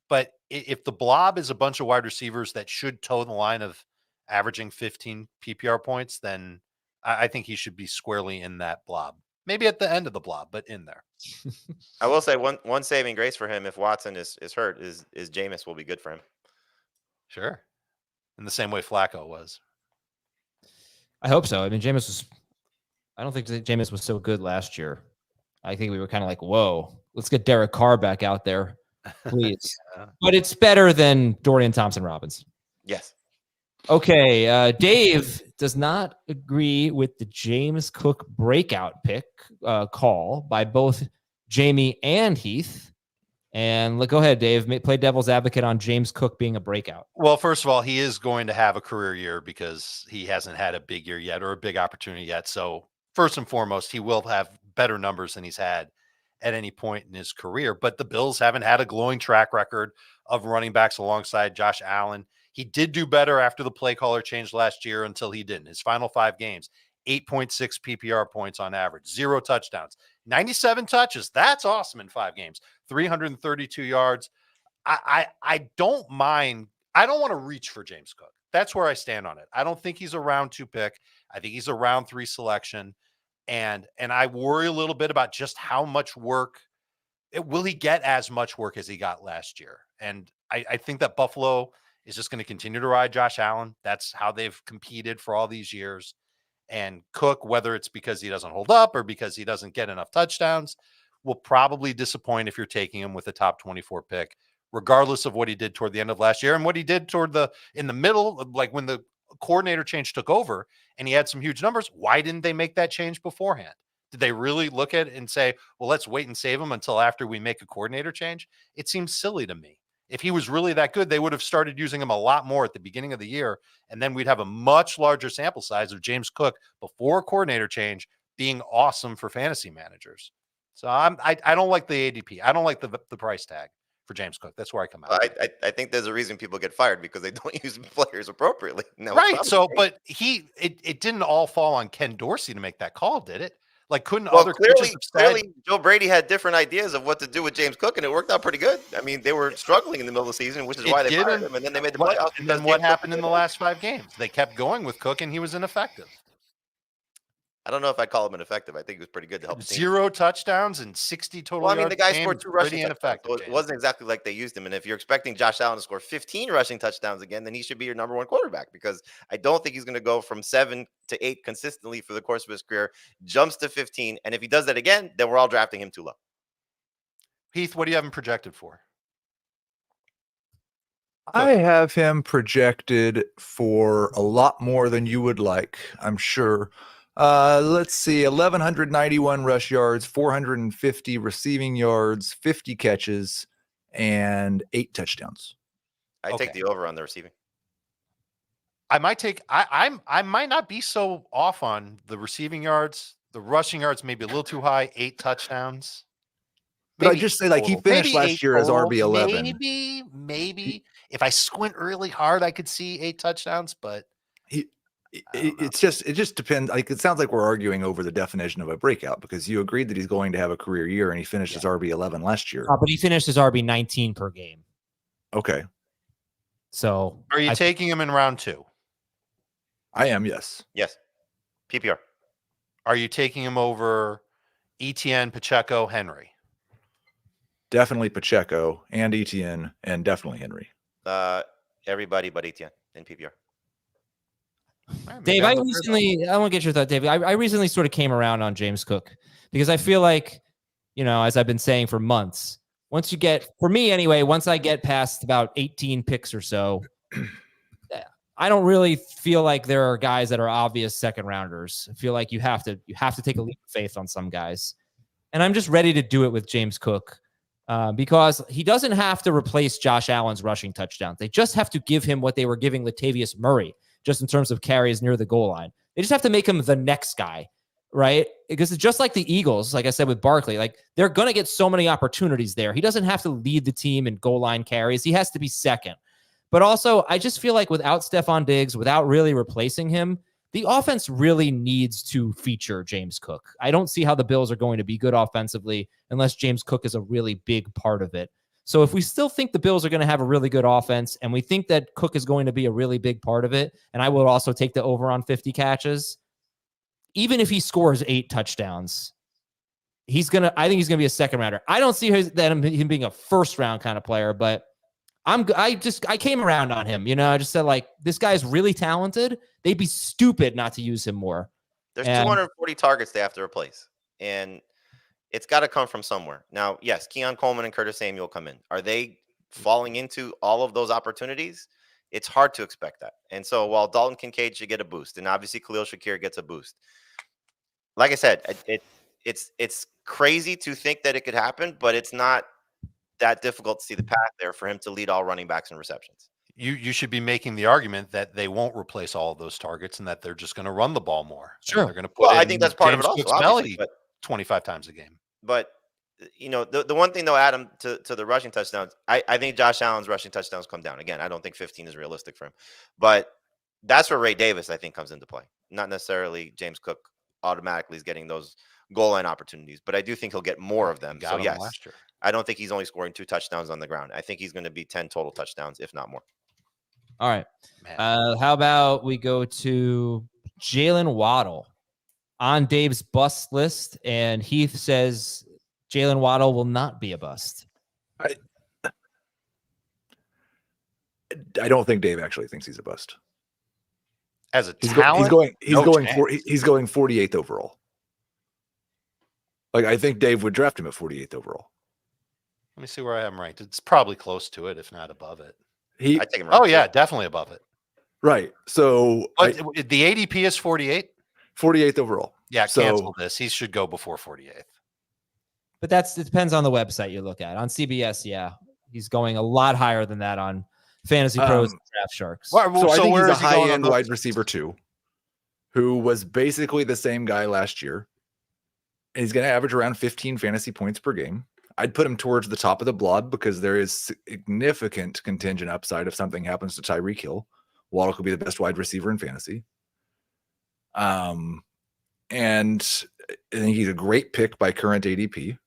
But if the blob is a bunch of wide receivers that should toe the line of averaging 15 PPR points, then I think he should be squarely in that blob. Maybe at the end of the blob, but in there. I will say one saving grace for him if Watson is hurt is Jameis will be good for him. Sure. In the same way Flacco was. I hope so. I mean, I don't think Jameis was so good last year. I think we were kind of like, whoa, let's get Derek Carr back out there, please. Yeah. But it's better than Dorian Thompson-Robinson. Yes. Okay, Dave does not agree with the James Cook breakout pick call by both Jamie and Heath. And go ahead, Dave. Play devil's advocate on James Cook being a breakout. Well, first of all, he is going to have a career year because he hasn't had a big year yet or a big opportunity yet. So first and foremost, he will have better numbers than he's had at any point in his career. But the Bills haven't had a glowing track record of running backs alongside Josh Allen. He did do better after the play caller changed last year until he didn't. His final 5 games, 8.6 PPR points on average, 0 touchdowns, 97 touches. That's awesome in 5 games, 332 yards. I don't mind. I don't want to reach for James Cook. That's where I stand on it. I don't think he's a round 2 pick. I think he's a round 3 selection. And I worry a little bit about just how much work. Will he get as much work as he got last year? And I think that Buffalo is just going to continue to ride Josh Allen. That's how they've competed for all these years. And Cook, whether it's because he doesn't hold up or because he doesn't get enough touchdowns, will probably disappoint if you're taking him with a top 24 pick, regardless of what he did toward the end of last year and what he did in the middle, like when the coordinator change took over and he had some huge numbers. Why didn't they make that change beforehand? Did they really look at it and say, well, let's wait and save him until after we make a coordinator change? It seems silly to me. If he was really that good, they would have started using him a lot more at the beginning of the year. And then we'd have a much larger sample size of James Cook before a coordinator change being awesome for fantasy managers. So I don't like the ADP. I don't like the price tag for James Cook. That's where I come out. I think there's a reason people get fired because they don't use players appropriately. No, right. So, but it didn't all fall on Ken Dorsey to make that call, did it? Like, couldn't other clearly Joe Brady had different ideas of what to do with James Cook, and it worked out pretty good. I mean, they were struggling in the middle of the season, which is why they fired him, and then they made the playoffs. And then what happened in the last 5 games? They kept going with Cook, and he was ineffective. I don't know if I'd call him ineffective. I think he was pretty good to help. 0 touchdowns and 60 total. Well, I mean, the guy scored 2 rushing touchdowns, so so it wasn't exactly like they used him. And if you're expecting Josh Allen to score 15 rushing touchdowns again, then he should be your number 1 quarterback, because I don't think he's going to go from 7 to 8 consistently for the course of his career, jumps to 15. And if he does that again, then we're all drafting him too low. Heath, what do you have him projected for? I have him projected for a lot more than you would like, I'm sure. Let's see, 1,191 rush yards, 450 receiving yards, 50 catches, and 8 touchdowns. I take the over on the receiving. I might take. I might not be so off on the receiving yards. The rushing yards may be a little too high. 8 touchdowns. But I just say, like, he finished last year as RB11. Maybe if I squint really hard, I could see 8 touchdowns. But it just depends. Like, it sounds like we're arguing over the definition of a breakout, because you agreed that he's going to have a career year, and he finished as RB11 last year. But he finished as RB19 per game. Okay. So are you taking him in round 2? I am. Yes. PPR. Are you taking him over Etienne, Pacheco, Henry? Definitely Pacheco and Etienne, and definitely Henry. Everybody but Etienne in PPR. Right, Dave, I want to get your thought, Dave. I recently sort of came around on James Cook, because I feel like, as I've been saying for months, once I get past about 18 picks or so, I don't really feel like there are guys that are obvious second rounders. I feel like you have to take a leap of faith on some guys. And I'm just ready to do it with James Cook, because he doesn't have to replace Josh Allen's rushing touchdowns. They just have to give him what they were giving Latavius Murray, just in terms of carries near the goal line. They just have to make him the next guy, right? Because it's just like the Eagles, like I said with Barkley, like, they're going to get so many opportunities there. He doesn't have to lead the team in goal line carries. He has to be second. But also, I just feel like without Stephon Diggs, without really replacing him, the offense really needs to feature James Cook. I don't see how the Bills are going to be good offensively unless James Cook is a really big part of it. So if we still think the Bills are going to have a really good offense and we think that Cook is going to be a really big part of it, and I will also take the over on 50 catches, even if he scores 8 touchdowns, I think he's going to be a second rounder. I don't see him being a first round kind of player, but I came around on him. I just said, like, this guy's really talented. They'd be stupid not to use him more. There's 240 targets they have to replace, and it's got to come from somewhere. Now, yes, Keon Coleman and Curtis Samuel come in. Are they falling into all of those opportunities? It's hard to expect that. And so while Dalton Kincaid should get a boost, and obviously Khalil Shakir gets a boost, like I said, it's crazy to think that it could happen, but it's not that difficult to see the path there for him to lead all running backs in receptions. You should be making the argument that they won't replace all of those targets and that they're just going to run the ball more. Sure. They're going to put I think that's part James of it Cook's also, belly but 25 times a game. But the one thing though, Adam, to the rushing touchdowns, I think Josh Allen's rushing touchdowns come down. Again, I don't think 15 is realistic for him. But that's where Ray Davis, I think, comes into play. Not necessarily James Cook automatically is getting those goal line opportunities, but I do think he'll get more of them. So yes, last year. I don't think he's only scoring 2 touchdowns on the ground. I think he's going to be 10 total touchdowns, if not more. All right. How about we go to Jaylen Waddle on Dave's bust list, and Heath says Jaylen Waddle will not be a bust. I don't think Dave actually thinks he's a bust. As a He's talent, he's going 48th overall. Like, I think Dave would draft him at 48th overall. Let me see where I am ranked. It's probably close to it, if not above it. I take him definitely above it. Right. So the ADP is 48th overall. Yeah, cancel this. He should go before 48th. But it depends on the website you look at. On CBS, yeah, he's going a lot higher than that on Fantasy Pros and Draft Sharks. So I think he's a high-end wide receiver too, who was basically the same guy last year. And he's going to average around 15 fantasy points per game. I'd put him towards the top of the blob because there is significant contingent upside if something happens to Tyreek Hill. Waddle could be the best wide receiver in fantasy. And I think he's a great pick by current ADP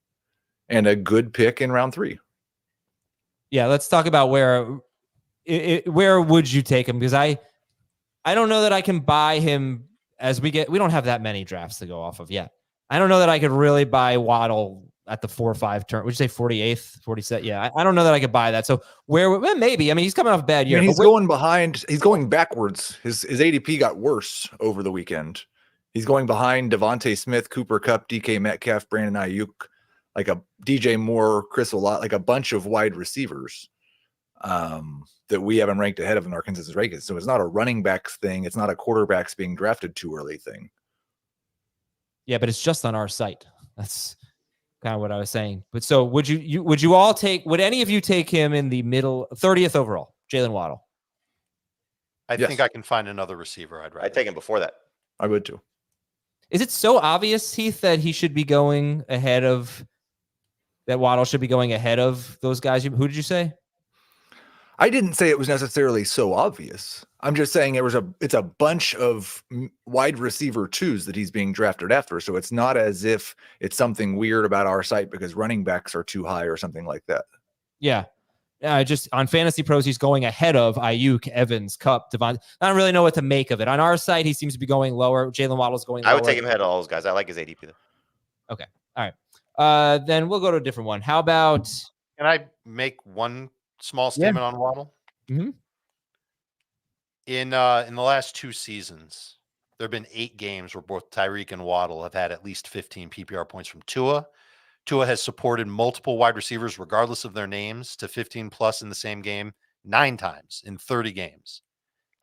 and a good pick in round 3. Yeah, let's talk about where would you take him? Because I don't know that I can buy him we don't have that many drafts to go off of yet. I don't know that I could really buy Waddle at the 4 or 5 turn. Would you say 48th, 47th? Yeah, I don't know that I could buy that. So maybe. I mean, he's coming off a bad year. He's going behind. He's going backwards. His ADP got worse over the weekend. He's going behind Devontae Smith, Cooper Kupp, DK Metcalf, Brandon Ayuk, like a DJ Moore, Chris Olave, like a bunch of wide receivers that we haven't ranked ahead of in our consensus rankings. So it's not a running backs thing. It's not a quarterbacks being drafted too early thing. Yeah, but it's just on our site. That's kind of what I was saying. But so would any of you take him in the middle 30th overall, Jaylen Waddle? I think I can find another receiver I'd rather. I'd take him before that. I would too. Is it so obvious, Heath, that he should be going ahead of that Waddle should be going ahead of those guys? Who did you say? I didn't say it was necessarily so obvious. I'm just saying it's a bunch of wide receiver 2s that he's being drafted after. So it's not as if it's something weird about our site because running backs are too high or something like that. Yeah. Just on Fantasy Pros, he's going ahead of Ayuk, Evans, Kupp, Devon. I don't really know what to make of it. On our site, he seems to be going lower. Jaylen Waddle's going lower. I would take him ahead of all those guys. I like his ADP though. Okay. All right. Then we'll go to a different one. How about... Can I make one small statement on Waddle? Mm-hmm. In the last 2 seasons, there have been 8 games where both Tyreek and Waddle have had at least 15 PPR points from Tua. Tua has supported multiple wide receivers, regardless of their names, to 15 plus in the same game 9 times in 30 games.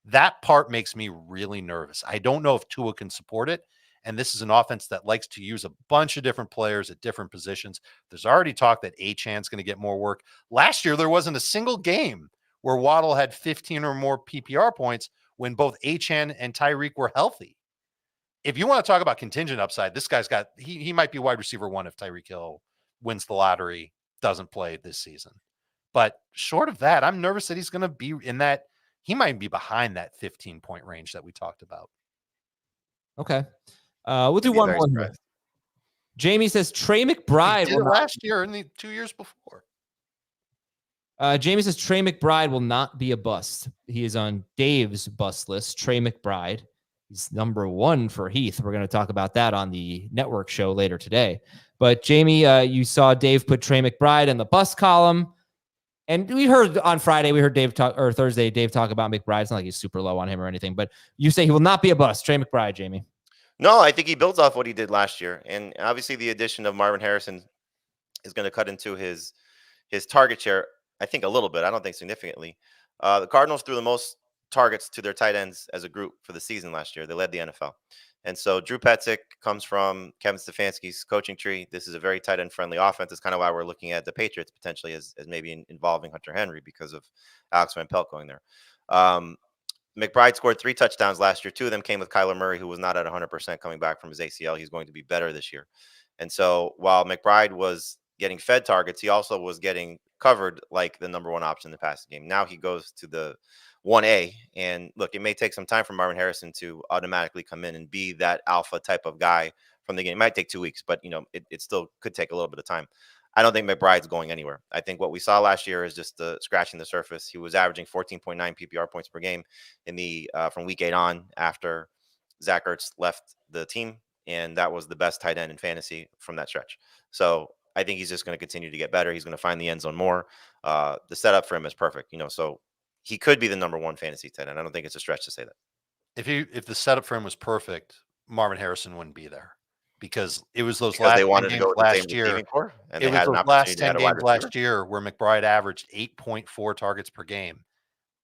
That part makes me really nervous. I don't know if Tua can support it. And this is an offense that likes to use a bunch of different players at different positions. There's already talk that Achan's going to get more work. Last year, there wasn't a single game where Waddle had 15 or more PPR points when both Achan and Tyreek were healthy. If you want to talk about contingent upside, this guy's got, he might be wide receiver 1 if Tyreek Hill wins the lottery, doesn't play this season. But short of that, I'm nervous that he's going to be in that, he might be behind that 15-point range that we talked about. Okay. We'll do one more here. Jamie says Trey McBride last year and the 2 years before. Jamie says Trey McBride will not be a bust. He is on Dave's bust list. Trey McBride. He's number 1 for Heath. We're going to talk about that on the network show later today. But Jamie, you saw Dave put Trey McBride in the bust column. And we heard on Friday, we heard Dave talk, or Thursday, Dave talk about McBride. It's not like he's super low on him or anything, but you say he will not be a bust. Trey McBride, Jamie. No, I think he builds off what he did last year. And obviously the addition of Marvin Harrison is going to cut into his target share, I think a little bit. I don't think significantly. The Cardinals threw the most targets to their tight ends as a group for the season last year. They led the NFL. And so Drew Petzing comes from Kevin Stefanski's coaching tree. This is a very tight end friendly offense. It's kind of why we're looking at the Patriots potentially as maybe involving Hunter Henry because of Alex Van Pelt going there. McBride scored 3 touchdowns last year. 2 of them came with Kyler Murray, who was not at 100% coming back from his ACL. He's going to be better this year. And so while McBride was getting fed targets, he also was getting covered like the number 1 option in the passing game. Now he goes to the 1A. And look, it may take some time for Marvin Harrison to automatically come in and be that alpha type of guy from the game. It might take 2 weeks, but it still could take a little bit of time. I don't think McBride's going anywhere. I think what we saw last year is just scratching the surface. He was averaging 14.9 PPR points per game in the from week 8 on after Zach Ertz left the team. And that was the best tight end in fantasy from that stretch. So I think he's just going to continue to get better. He's going to find the end zone more. The setup for him is perfect, so he could be the number 1 fantasy tight end. I don't think it's a stretch to say that. If the setup for him was perfect, Marvin Harrison wouldn't be there because it was those Because last they wanted 10 to games go with the last same year. receiving core, and It they was had an those opportunity last to add 10 a wide games last receiver. year where McBride averaged 8.4 targets per game.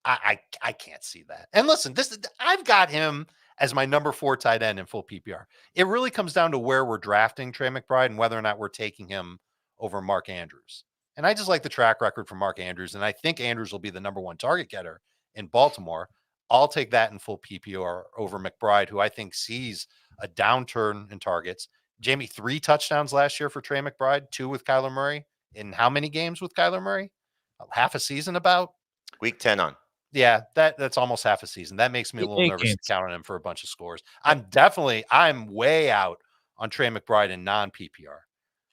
I can't see that. And listen, I've got him as my number 4 tight end in full PPR. It really comes down to where we're drafting Trey McBride and whether or not we're taking him over Mark Andrews. And I just like the track record for Mark Andrews. And I think Andrews will be the number 1 target getter in Baltimore. I'll take that in full PPR over McBride, who I think sees a downturn in targets. Jamie, 3 touchdowns last year for Trey McBride, 2 with Kyler Murray. In how many games with Kyler Murray? Half a season about? Week 10 on. Yeah, that's almost half a season. That makes me a little 8 nervous games. to count on him for a bunch of scores. I'm way out on Trey McBride in non-PPR.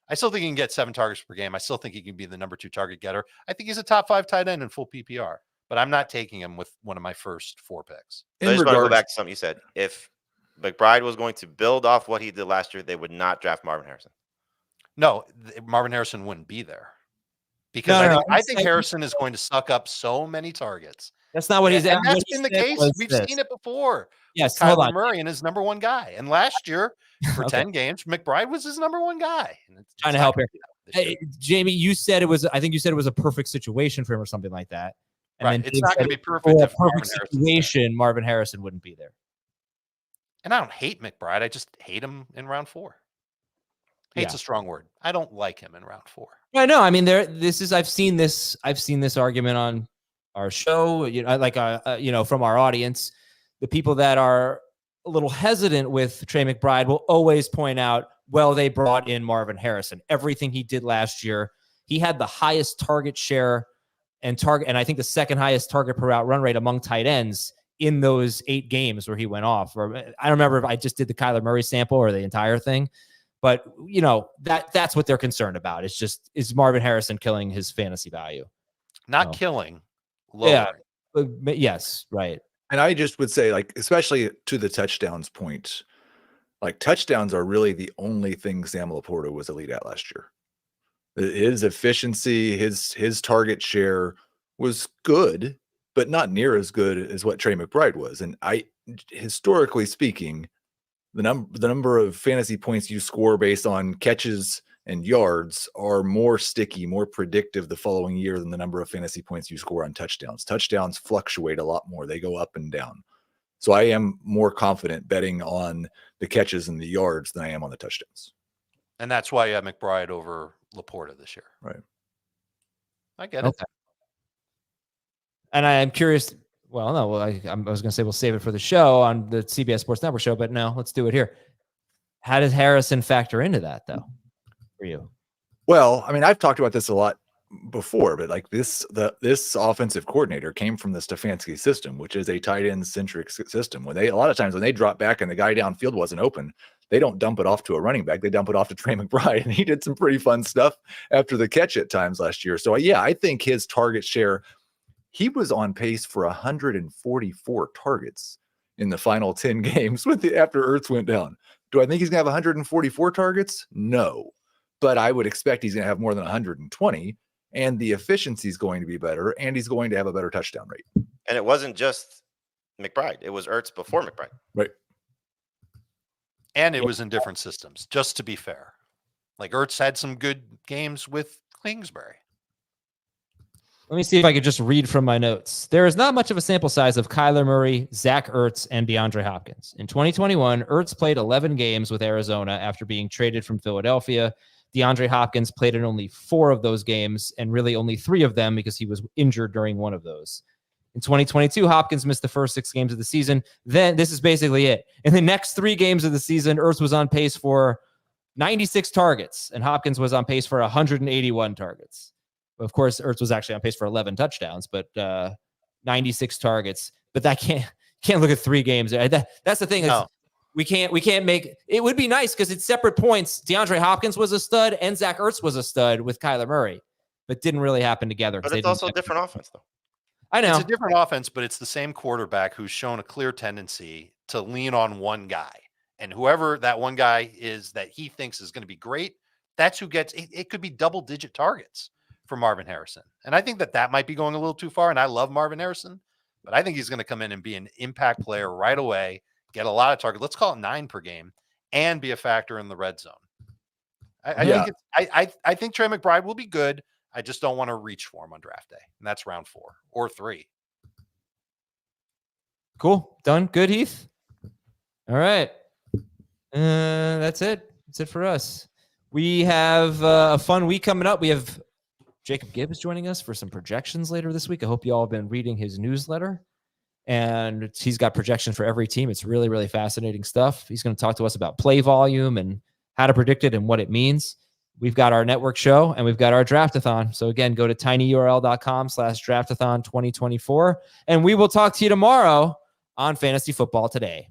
I still think he can get 7 targets per game. I still think he can be the number 2 target getter. I think he's a top 5 tight end in full PPR, but I'm not taking him with one of my first 4 picks. So I just want to go back to something you said. If McBride was going to build off what he did last year, they would not draft Marvin Harrison. No, Marvin Harrison wouldn't be there because I think Harrison is going to suck up so many targets. That's not what he's. And that's been the case. We've seen it before. Yes, hold Kyler on. Murray and his number 1 guy. And last year, for 10 games, McBride was his number 1 guy. And it's Trying to help here. Hey, Jamie, I think you said it was a perfect situation for him or something like that. And right. then It's Dave not said going to be for perfect a if Marvin perfect Harrison's there. situation, Marvin Harrison wouldn't be there. And I don't hate McBride. I just hate him in round 4. Hate's a strong word. I don't like him in round 4. I know. I mean, I've seen this argument on our show, from our audience. The people that are a little hesitant with Trey McBride will always point out, well, they brought in Marvin Harrison. Everything he did last year, he had the highest target share and I think the second highest target per route run rate among tight ends in those 8 games where he went off. Or I don't remember if I just did the Kyler Murray sample or the entire thing, but that's what they're concerned about. It's just, is Marvin Harrison killing his fantasy value? Not killing, lowering. Yeah. Yes, right. And I just would say, especially to the touchdowns point, touchdowns are really the only thing Sam Laporta was elite at last year. His efficiency, his target share was good, but not near as good as what Trey McBride was. And historically speaking, the number of fantasy points you score based on catches and yards are more sticky, more predictive the following year than the number of fantasy points you score on touchdowns. Touchdowns fluctuate a lot more. They go up and down. So I am more confident betting on the catches and the yards than I am on the touchdowns. And that's why you have McBride over Laporta this year. Right. I get it. And I am curious. Well, no, I was going to say we'll save it for the show on the CBS Sports Network show, but no, let's do it here. How does Harrison factor into that, though, for you? Well, I mean, I've talked about this a lot before, but this offensive coordinator came from the Stefanski system, which is a tight end centric system. A lot of times when they drop back and the guy downfield wasn't open, they don't dump it off to a running back. They dump it off to Trey McBride. And he did some pretty fun stuff after the catch at times last year. So yeah, I think his target share, he was on pace for 144 targets in the final 10 games after Ertz went down. Do I think he's going to have 144 targets? No. But I would expect he's going to have more than 120, and the efficiency is going to be better, and he's going to have a better touchdown rate. And it wasn't just McBride. It was Ertz before McBride. Right. And it was in different systems, just to be fair. Like Ertz had some good games with Kingsbury. Let me see if I could just read from my notes. There is not much of a sample size of Kyler Murray, Zach Ertz, and DeAndre Hopkins. In 2021, Ertz played 11 games with Arizona after being traded from Philadelphia. DeAndre Hopkins played in only 4 of those games, and really only 3 of them because he was injured during one of those. In 2022, Hopkins missed the first 6 games of the season. Then this is basically it. In the next 3 games of the season, Ertz was on pace for 96 targets, and Hopkins was on pace for 181 targets. Of course, Ertz was actually on pace for 11 touchdowns, but 96 targets. But that can't look at 3 games. That's the thing. No. We can't make it. Would be nice because it's separate points. DeAndre Hopkins was a stud and Zach Ertz was a stud with Kyler Murray, but didn't really happen together. But it's also a different offense, though. I know it's a different offense, but it's the same quarterback who's shown a clear tendency to lean on one guy, and whoever that one guy is that he thinks is going to be great, that's who gets it. It could be double-digit targets for Marvin Harrison. And I think that might be going a little too far. And I love Marvin Harrison, but I think he's going to come in and be an impact player right away, get a lot of targets. Let's call it 9 per game and be a factor in the red zone. I think Trey McBride will be good. I just don't want to reach for him on draft day. And that's round 4 or 3. Cool. Done. Good, Heath. All right. That's it. That's it for us. We have a fun week coming up. We have Jacob Gibbs joining us for some projections later this week. I hope you all have been reading his newsletter, and he's got projections for every team. It's really, really fascinating stuff. He's going to talk to us about play volume and how to predict it and what it means. We've got our network show and we've got our draftathon. So again, go to tinyurl.com/draftathon 2024, and we will talk to you tomorrow on Fantasy Football Today.